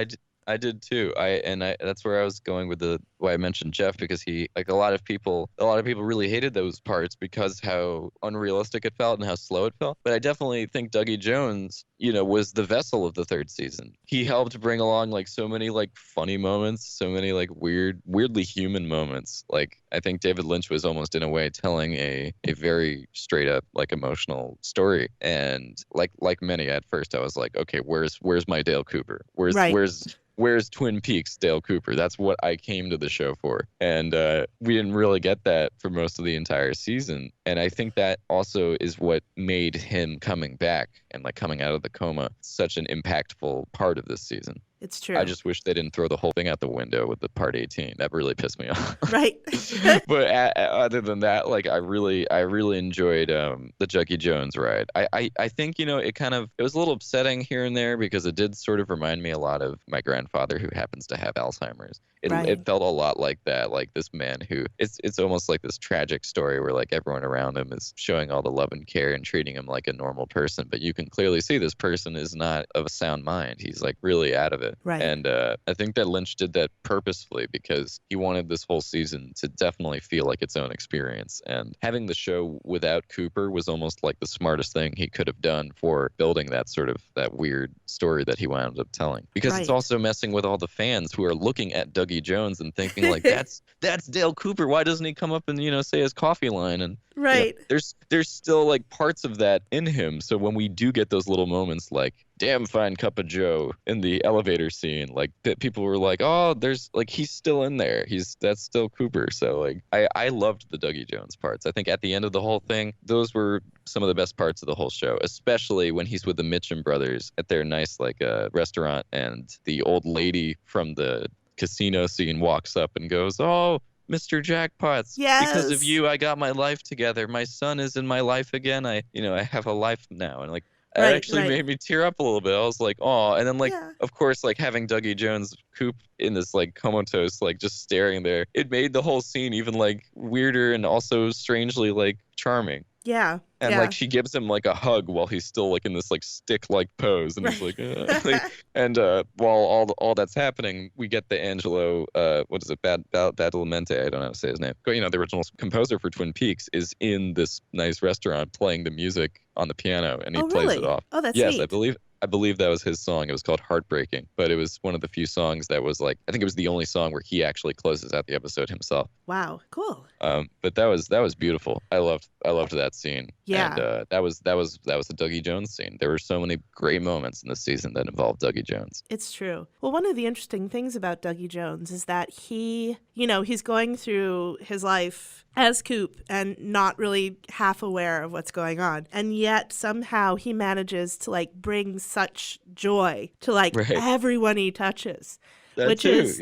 I did too. That's where I was going with why I mentioned Jeff, because he, like, a lot of people really hated those parts because how unrealistic it felt and how slow it felt. But I definitely think Dougie Jones, was the vessel of the third season. He helped bring along like so many like funny moments, so many like weirdly human moments. Like, I think David Lynch was almost in a way telling a very straight up like emotional story. And like many, at first I was like, okay, where's my Dale Cooper? Where's Twin Peaks Dale Cooper? That's what I came to the show for. And we didn't really get that for most of the entire season. And I think that also is what made him coming back and like coming out of the coma such an impactful part of this season. it's true. I just wish they didn't throw the whole thing out the window with the part 18. That really pissed me off. Right. But other than that, like, I really enjoyed the Dougie Jones ride. I think, it was a little upsetting here and there because it did sort of remind me a lot of my grandfather, who happens to have Alzheimer's. It felt a lot like that, like this man who it's almost like this tragic story where like everyone around him is showing all the love and care and treating him like a normal person, but you can clearly see this person is not of a sound mind. He's like really out of it. Right. And I think that Lynch did that purposefully because he wanted this whole season to definitely feel like its own experience. And having the show without Cooper was almost like the smartest thing he could have done for building that sort of that weird story that he wound up telling. Because it's also messing with all the fans who are looking at Dougie Jones and thinking like, that's Dale Cooper. Why doesn't he come up and say his coffee line? And right. There's still like parts of that in him. So when we do get those little moments like damn fine cup of Joe in the elevator scene, like that, people were like, oh, there's like he's still in there. That's still Cooper. So like I loved the Dougie Jones parts. I think at the end of the whole thing, those were some of the best parts of the whole show, especially when he's with the Mitchum brothers at their nice like restaurant, and the old lady from the casino scene walks up and goes, oh, Mr. Jackpots, yes, because of you, I got my life together. My son is in my life again. I have a life now. And like, it actually made me tear up a little bit. I was like, oh, and then like, of course, like having Dougie Jones Coop in this like comatose, like just staring there, it made the whole scene even like weirder and also strangely like charming. Yeah. And like she gives him like a hug while he's still like in this like stick-like pose, and he's like, and while all that's happening, we get the Angelo, what is it, Badalamenti? I don't know how to say his name. But the original composer for Twin Peaks is in this nice restaurant playing the music on the piano, and he plays it off. Oh, that's yes, neat. I believe that was his song. It was called Heartbreaking, but it was one of the few songs that was like, I think it was the only song where he actually closes out the episode himself. Wow, cool. But that was beautiful. I loved that scene. Yeah. And that was the Dougie Jones scene. There were so many great moments in this season that involved Dougie Jones. It's true. Well, one of the interesting things about Dougie Jones is that he, he's going through his life as Coop and not really half aware of what's going on. And yet somehow he manages to like bring such joy to like everyone he touches, which is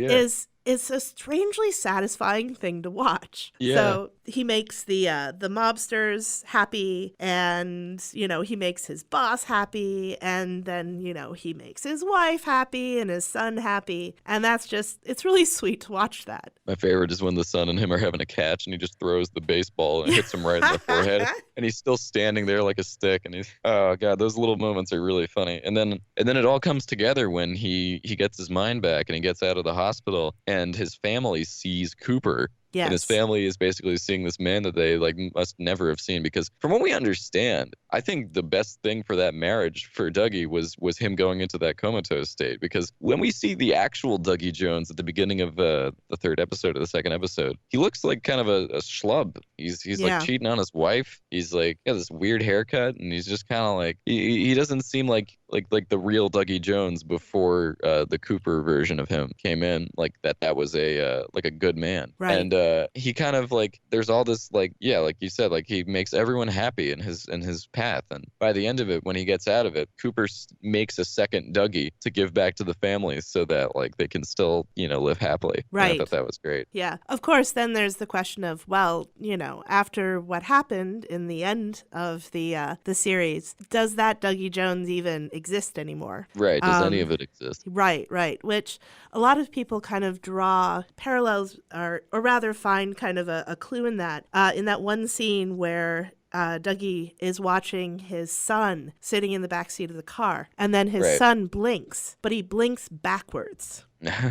a strangely satisfying thing to watch. Yeah. So he makes the mobsters happy, and he makes his boss happy, and then he makes his wife happy and his son happy, and it's really sweet to watch that. My favorite is when the son and him are having a catch, and he just throws the baseball and hits him right in the forehead, and he's still standing there like a stick, and he's, oh god, those little moments are really funny. And then it all comes together when he gets his mind back and he gets out of the hospital, and his family sees Cooper. Yes. And his family is basically seeing this man that they like must never have seen, because from what we understand, I think the best thing for that marriage for Dougie was him going into that comatose state. Because when we see the actual Dougie Jones at the beginning of the third episode of the second episode, he looks like kind of a schlub. He's like cheating on his wife. He's like got this weird haircut, and he's just kind of like he doesn't seem like the real Dougie Jones before the Cooper version of him came in. Like that was a like a good man. Right. And he kind of like there's all this like like you said, like he makes everyone happy in his path. And by the end of it, when he gets out of it, Cooper makes a second Dougie to give back to the families so that like they can still, live happily. Right. And I thought that was great. Yeah. Of course, then there's the question of, well, after what happened in the end of the series, does that Dougie Jones even exist anymore? Right. Does any of it exist? Right. Which a lot of people kind of draw parallels or rather find kind of a clue in that one scene where Dougie is watching his son sitting in the backseat of the car, and then his son blinks, but he blinks backwards.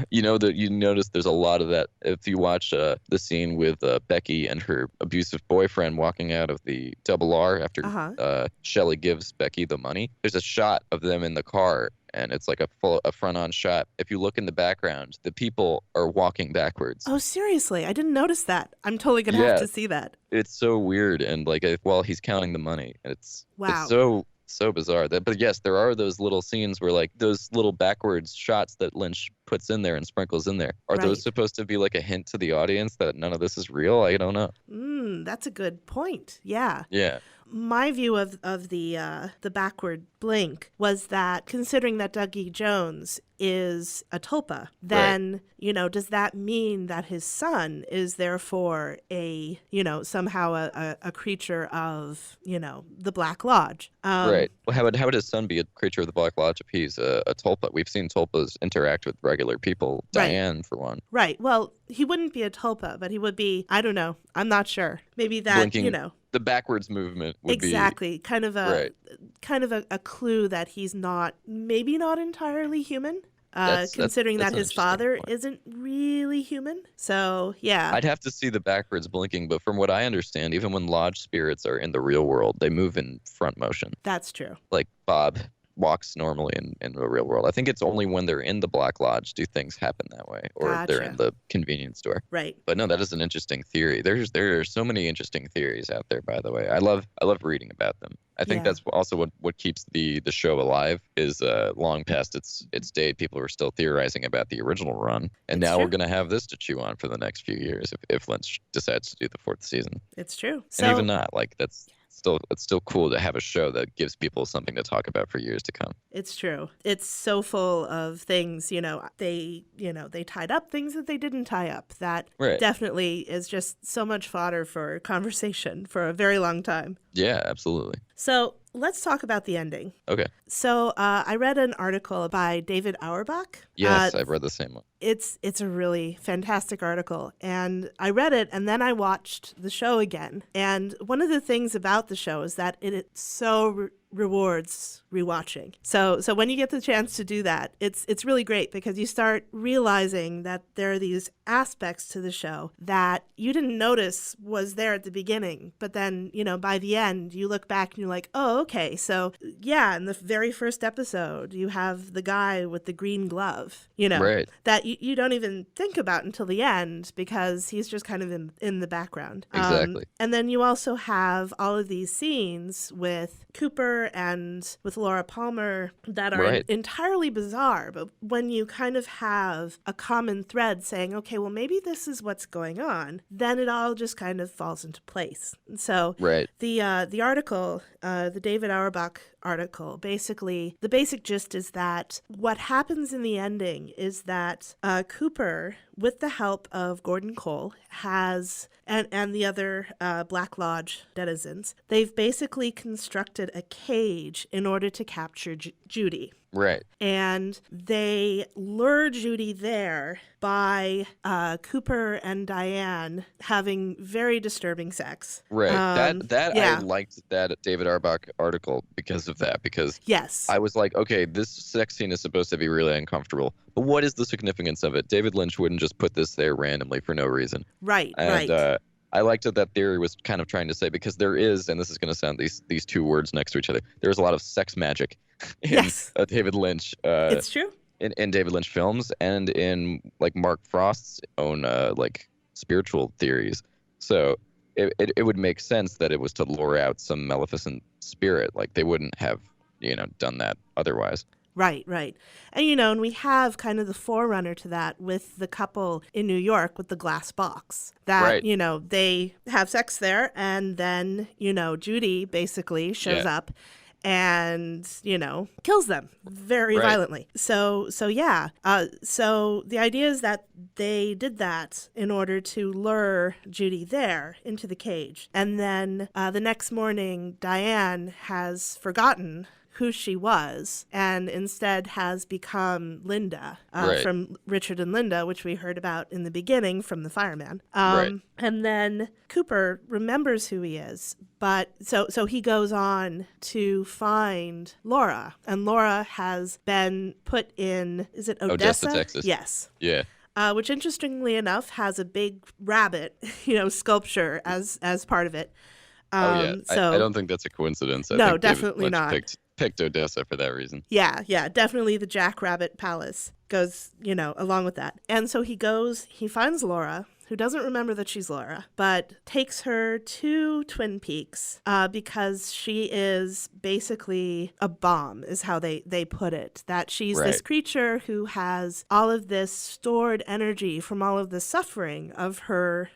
You notice there's a lot of that. If you watch the scene with Becky and her abusive boyfriend walking out of the Double R after Shelley gives Becky the money, there's a shot of them in the car, and it's like a front-on shot. If you look in the background, the people are walking backwards. Oh, seriously? I didn't notice that. I'm totally going to have to see that. It's so weird, and like while he's counting the money, it's so bizarre. But yes, there are those little scenes where like those little backwards shots that Lynch puts in there and sprinkles in there. Are those supposed to be like a hint to the audience that none of this is real? I don't know. That's a good point. Yeah. Yeah. My view of the backward blink was that, considering that Dougie Jones is a tulpa, then, does that mean that his son is therefore somehow a creature of, the Black Lodge? Right. Well, how would his son be a creature of the Black Lodge if he's a tulpa? We've seen tulpas interact with regular people. Diane, for one. Right. Well, he wouldn't be a tulpa, but he would be, I don't know. I'm not sure. Maybe that, blinking, the backwards movement would be kind of a clue that he's maybe not entirely human. Considering that his father isn't really human. So, yeah. I'd have to see the backwards blinking, but from what I understand, even when lodge spirits are in the real world, they move in front motion. That's true. Like Bob walks normally in the real world. I think it's only when they're in the Black Lodge do things happen that way, or they're in the convenience store. Right. But no, that is an interesting theory. There are so many interesting theories out there, by the way. I love reading about them. I think that's also what keeps the show alive is long past its date. People are still theorizing about the original run, and now we're going to have this to chew on for the next few years if Lynch decides to do the fourth season. It's true. And even not, like it's still cool to have a show that gives people something to talk about for years to come. It's true. It's so full of things, they tied up things that they didn't tie up. That definitely is just so much fodder for conversation for a very long time. Yeah, absolutely. So let's talk about the ending. Okay. So I read an article by David Auerbach. Yes, I've read the same one. It's a really fantastic article. And I read it, and then I watched the show again. And one of the things about the show is that it so rewards rewatching. So when you get the chance to do that, it's really great because you start realizing that there are these aspects to the show that you didn't notice was there at the beginning, but then, by the end, you look back and you're like, oh, okay. So yeah, in the very first episode, you have the guy with the green glove, that you don't even think about until the end because he's just kind of in the background. Exactly. And then you also have all of these scenes with Cooper and with Laura Palmer that are entirely bizarre. But when you kind of have a common thread saying, okay, well, maybe this is what's going on, then it all just kind of falls into place. So the article, the David Auerbach article, basically, the basic gist is that what happens in the ending is that Cooper, with the help of Gordon Cole, has and the other Black Lodge denizens, they've basically constructed a cage in order to capture Judy. Right. And they lure Judy there by Cooper and Diane having very disturbing sex. Right. I liked that David Auerbach article because of that. Because I was like, okay, this sex scene is supposed to be really uncomfortable. But what is the significance of it? David Lynch wouldn't just put this there randomly for no reason. Right. I liked that theory was kind of trying to say, because there is, and this is going to sound these two words next to each other, there's a lot of sex magic in David Lynch. It's true. In David Lynch films and in like Mark Frost's own like spiritual theories. So it would make sense that it was to lure out some maleficent spirit. Like they wouldn't have done that otherwise. Right, right. And, and we have kind of the forerunner to that with the couple in New York with the glass box. That, Right. They have sex there, and then, Judy basically shows up and, kills them very violently. So yeah. So the idea is that they did that in order to lure Judy there into the cage. And then the next morning, Diane has forgotten who she was and instead has become Linda from Richard and Linda, which we heard about in the beginning from the fireman. And then Cooper remembers who he is, but so he goes on to find Laura, and Laura has been put in, is it Odessa? Texas. Yes. Yeah. Which interestingly enough has a big rabbit, sculpture as part of it. I don't think that's a coincidence. I think definitely David Lynch not. Picked Odessa for that reason. Yeah, definitely the Jackrabbit Palace goes, along with that. And so he finds Laura, who doesn't remember that she's Laura, but takes her to Twin Peaks because she is basically a bomb, is how they put it. That she's this creature who has all of this stored energy from all of the suffering of her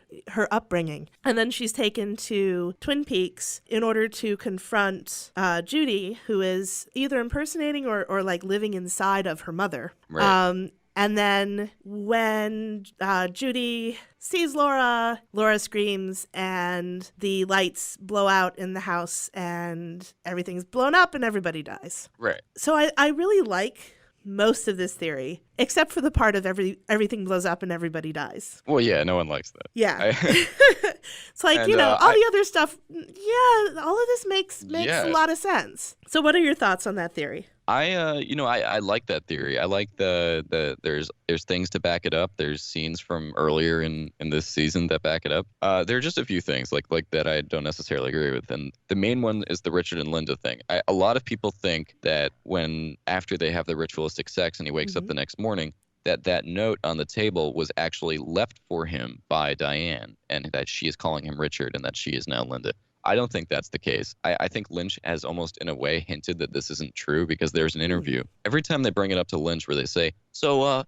upbringing. And then she's taken to Twin Peaks in order to confront Judy, who is either impersonating or like living inside of her mother. Right. And then when Judy sees Laura screams and the lights blow out in the house and everything's blown up and everybody dies. Right. So I really like most of this theory, except for the part of everything blows up and everybody dies. Well, yeah, no one likes that. Yeah. It's like, all the other stuff, all of this makes a lot of sense. So what are your thoughts on that theory? I like that theory. I like the there's things to back it up. There's scenes from earlier in this season that back it up. There are just a few things like that I don't necessarily agree with. And the main one is the Richard and Linda thing. A lot of people think that after they have the ritualistic sex and he wakes up the next morning, that note on the table was actually left for him by Diane, and that she is calling him Richard and that she is now Linda. I don't think that's the case. I think Lynch has almost in a way hinted that this isn't true because there's an interview. Every time they bring it up to Lynch where they say, so,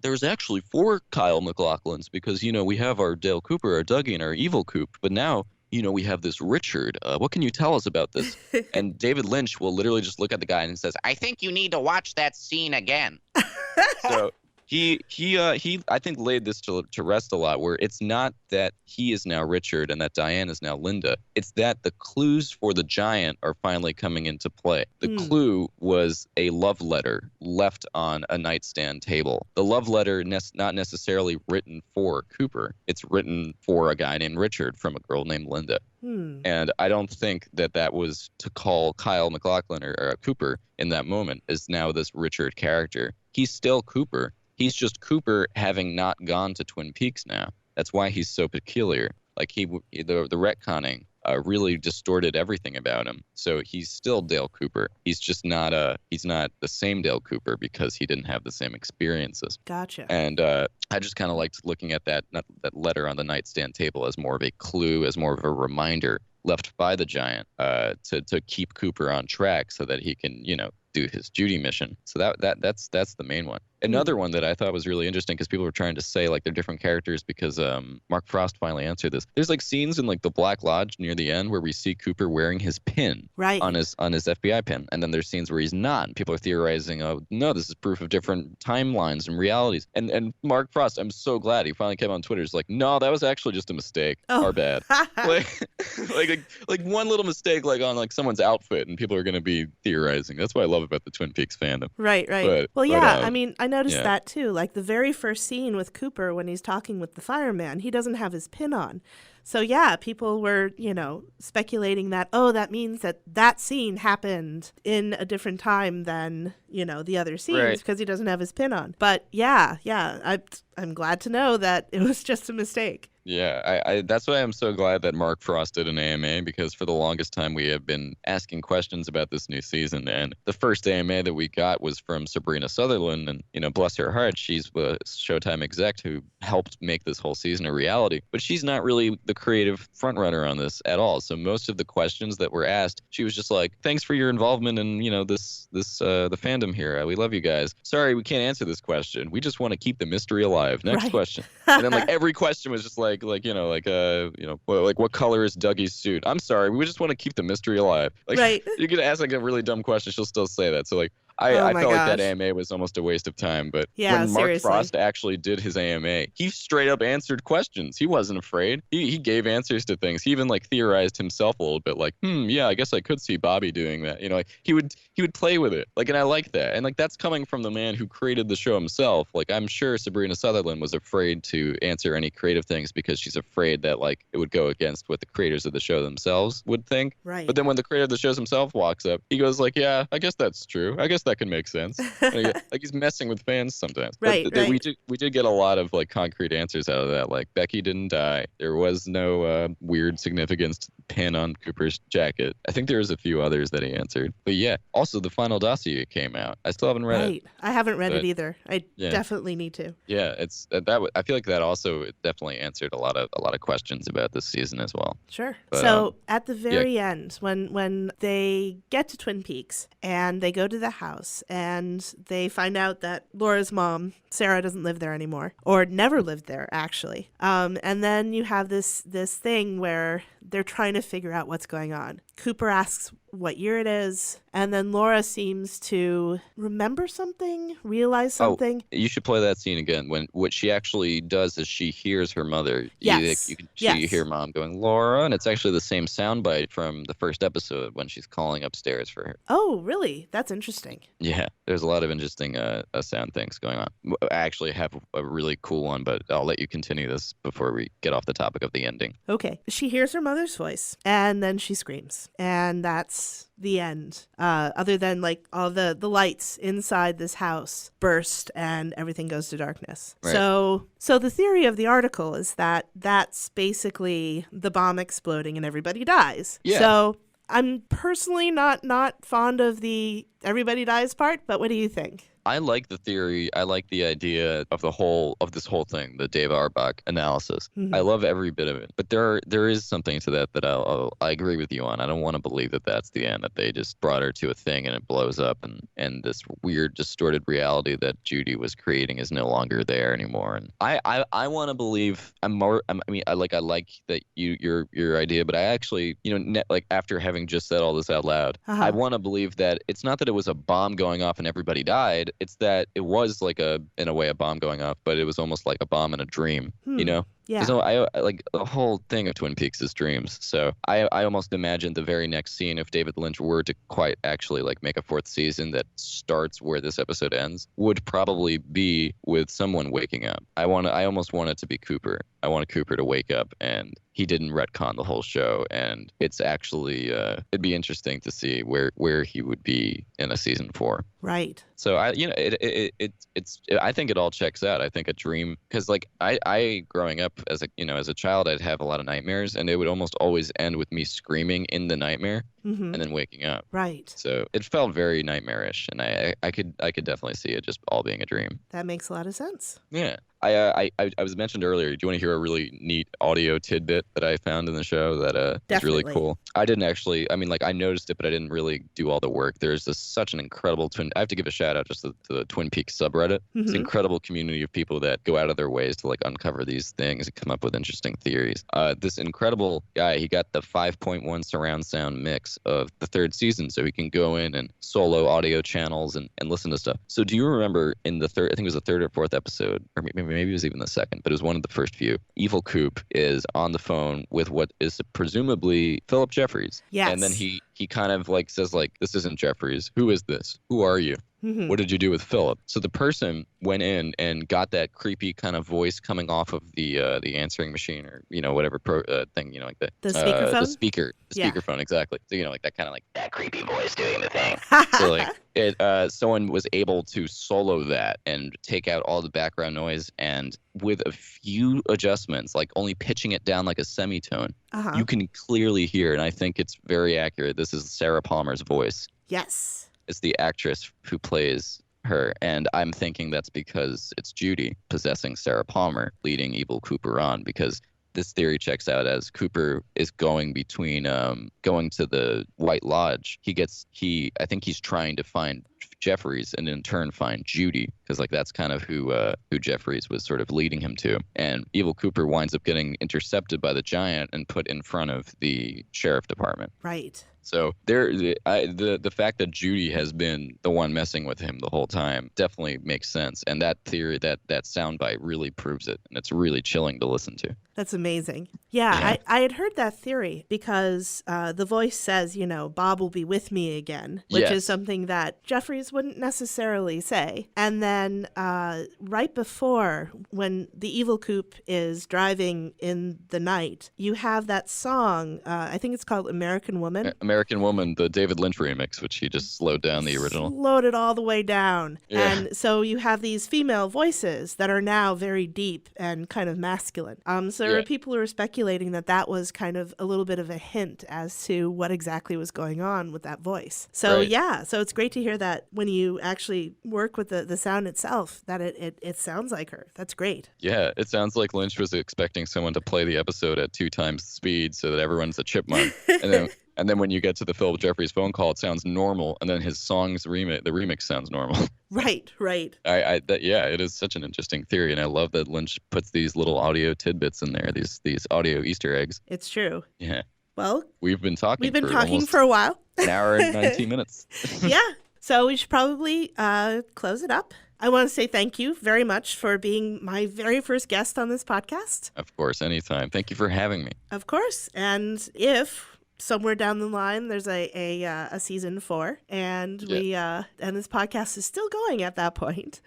there's actually 4 Kyle MacLachlans because, we have our Dale Cooper, our Dougie, and our evil Coop. But now, we have this Richard. What can you tell us about this? And David Lynch will literally just look at the guy and says, I think you need to watch that scene again. So he I think laid this to rest a lot, where it's not that he is now Richard and that Diane is now Linda. It's that the clues for the giant are finally coming into play. The clue was a love letter left on a nightstand table. The love letter not necessarily written for Cooper. It's written for a guy named Richard from a girl named Linda. And I don't think that was to call Kyle MacLachlan or Cooper in that moment as now this Richard character. He's still Cooper. He's just Cooper having not gone to Twin Peaks now. That's why he's so peculiar. Like the retconning really distorted everything about him. So he's still Dale Cooper. He's just not the same Dale Cooper because he didn't have the same experiences. Gotcha. And I just kind of liked looking at that letter on the nightstand table as more of a clue, as more of a reminder left by the giant to keep Cooper on track so that he can, do his Judy mission. So that's the main one. Another one that I thought was really interesting because people were trying to say like they're different characters because Mark Frost finally answered this. There's like scenes in like the Black Lodge near the end where we see Cooper wearing his pin on his FBI pin, and then there's scenes where he's not. And people are theorizing, oh no, this is proof of different timelines and realities. And Mark Frost, I'm so glad he finally came on Twitter. He's like, no, that was actually just a mistake. Our bad. like one little mistake like on like someone's outfit, and people are going to be theorizing. That's what I love about the Twin Peaks fandom. Right. I mean, I noticed that too. Like the very first scene with Cooper when he's talking with the fireman, he doesn't have his pin on. So yeah, people were, speculating that, that means that scene happened in a different time than, the other scenes because he doesn't have his pin on. But yeah, I'm glad to know that it was just a mistake. Yeah, I that's why I'm so glad that Mark Frost did an AMA, because for the longest time we have been asking questions about this new season. And the first AMA that we got was from Sabrina Sutherland. And, bless her heart, she's a Showtime exec who helped make this whole season a reality. But she's not really the creative frontrunner on this at all. So most of the questions that were asked, she was just like, thanks for your involvement in, the fandom here. We love you guys. Sorry, we can't answer this question. We just want to keep the mystery alive. Next question. And then every question was just what color is Dougie's suit? I'm sorry, we just want to keep the mystery alive. Right. You could ask a really dumb question, she'll still say that. So I Oh felt my like that gosh. AMA was almost a waste of time. But Yeah, when Mark seriously. Frost actually did his AMA, he straight up answered questions. He wasn't afraid. He gave answers to things. He even theorized himself a little bit, yeah, I guess I could see Bobby doing that. He would play with it. And I like that. And that's coming from the man who created the show himself. I'm sure Sabrina Sutherland was afraid to answer any creative things because she's afraid that it would go against what the creators of the show themselves would think. Right. But then when the creator of the show himself walks up, he goes yeah, I guess that's true. I guess that can make sense. He's messing with fans sometimes. Right, But right. We did get a lot of concrete answers out of that. Becky didn't die. There was no weird significance pin on Cooper's jacket. I think there was a few others that he answered. But yeah, also the final dossier came out. I still haven't read it. Right. I haven't read it But- either. I yeah. definitely need to. Yeah, it's I feel like that also definitely answered a lot of questions about this season as well. Sure. But, So at the very end, when they get to Twin Peaks and they go to the house and they find out that Laura's mom, Sarah, doesn't live there anymore, or never lived there actually. And then you have this thing where they're trying to figure out what's going on. Cooper asks what year it is, and then Laura seems to remember something, realize something. You should play that scene again. When what she actually does is she hears her mother. Yes. You Yes. hear mom going, Laura, and it's actually the same soundbite from the first episode when she's calling upstairs for her. Oh, really? That's interesting. Yeah, there's a lot of interesting sound things going on. I actually have a really cool one, but I'll let you continue this before we get off the topic of the ending. Okay. She hears her mother's voice and then she screams. And that's the end. Other than all the lights inside this house burst and everything goes to darkness. Right. So the theory of the article is that that's basically the bomb exploding and everybody dies. Yeah. So I'm personally not fond of the everybody dies part, but what do you think? I like the theory. I like the idea of this whole thing, the Dave Arbach analysis. Mhm. I love every bit of it. But there is something to that I agree with you on. I don't want to believe that that's the end, that they just brought her to a thing and it blows up and this weird distorted reality that Judy was creating is no longer there anymore. And I want to believe I like that your idea, but I actually, after having just said all this out loud, Uh-huh. I want to believe that it's not that it was a bomb going off and everybody died. It's that it was in a way a bomb going off, but it was almost like a bomb in a dream, Yeah. So I like the whole thing of Twin Peaks is dreams. So I almost imagine the very next scene, if David Lynch were to quite actually make a fourth season that starts where this episode ends, would probably be with someone waking up. I almost want it to be Cooper. I want Cooper to wake up and he didn't retcon the whole show, and it's actually it'd be interesting to see where he would be in a season 4. Right. So I think it all checks out. I think a dream, because I growing up as a child, I'd have a lot of nightmares, and it would almost always end with me screaming in the nightmare Mm-hmm. and then waking up. Right. So it felt very nightmarish, and I could definitely see it just all being a dream. That makes a lot of sense. Yeah. I was mentioned earlier. Do you want to hear a really neat audio tidbit that I found in the show that is really Definitely. cool? I didn't actually. I mean, I noticed it, but I didn't really do all the work. There's such an incredible I have to give a shout out just to the Twin Peaks subreddit. It's an Mhm. incredible community of people that go out of their ways to uncover these things and come up with interesting theories. This incredible guy, he got the 5.1 surround sound mix of the 3rd season, so he can go in and solo audio channels and listen to stuff. So do you remember in the third? I think it was the 3rd or 4th episode, or maybe it was even the 2nd, but it was one of the first few. Evil Coop is on the phone with what is presumably Philip Jeffries. Yes. And then he kind of says this isn't Jeffries. Who is this? Who are you? Mhm. What did you do with Philip? So the person went in and got that creepy kind of voice coming off of the answering machine or whatever thing like that. The speakerphone? The Yeah. speakerphone, exactly. So that kind of That creepy voice doing the thing. so someone was able to solo that and take out all the background noise and with a few adjustments, like only pitching it down like a semitone, you can clearly hear, and I think it's very accurate. This is Sarah Palmer's voice. Yes. It's the actress who plays her, and I'm thinking that's because it's Judy possessing Sarah Palmer, leading evil Cooper on, because this theory checks out as Cooper is going between going to the White Lodge. I think he's trying to find Jeffries and in turn find Judy, because like that's kind of who Jeffries was sort of leading him to. And evil Cooper winds up getting intercepted by the giant and put in front of the sheriff department. Right. So the fact that Judy has been the one messing with him the whole time definitely makes sense. And that theory, that soundbite really proves it. And it's really chilling to listen to. That's amazing. Yeah. I had heard that theory because the voice says, Bob will be with me again, which is something that Jeffries wouldn't necessarily say. And then right before, when the evil Coop is driving in the night, you have that song, I think it's called American Woman. American Woman, the David Lynch remix, which he just slowed down the original. Slowed it all the way down. Yeah. And so you have these female voices that are now very deep and kind of masculine. So there are people who are speculating that was kind of a little bit of a hint as to what exactly was going on with that voice. So so it's great to hear that when you actually work with the sound itself, that it sounds like her. That's great. Yeah, it sounds like Lynch was expecting someone to play the episode at 2 times the speed so that everyone's a chipmunk. And then when you get to the Philip Jeffries phone call, it sounds normal, and then his song's the remix sounds normal. Right. It is such an interesting theory, and I love that Lynch puts these little audio tidbits in there, these audio Easter eggs. It's true. Yeah. Well, we've been talking for a while. An hour and 19 minutes. Yeah. So we should probably close it up. I want to say thank you very much for being my very first guest on this podcast. Of course, anytime. Thank you for having me. Of course. And if somewhere down the line there's a season 4 and and this podcast is still going at that point,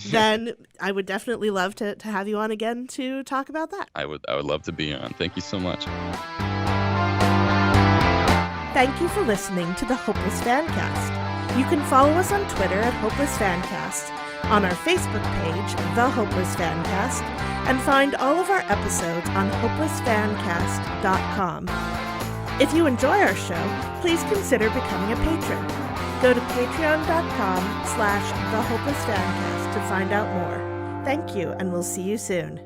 then I would definitely love to have you on again to talk about that. I would love to be on. Thank you so much. Thank you for listening to the Hopeless Fancast. You can follow us on Twitter at Hopeless Fancast, on our Facebook page, The Hopeless Fancast, and find all of our episodes on hopelessfancast.com. If you enjoy our show, please consider becoming a patron. Go to patreon.com/thehopelessfancast to find out more. Thank you, and we'll see you soon.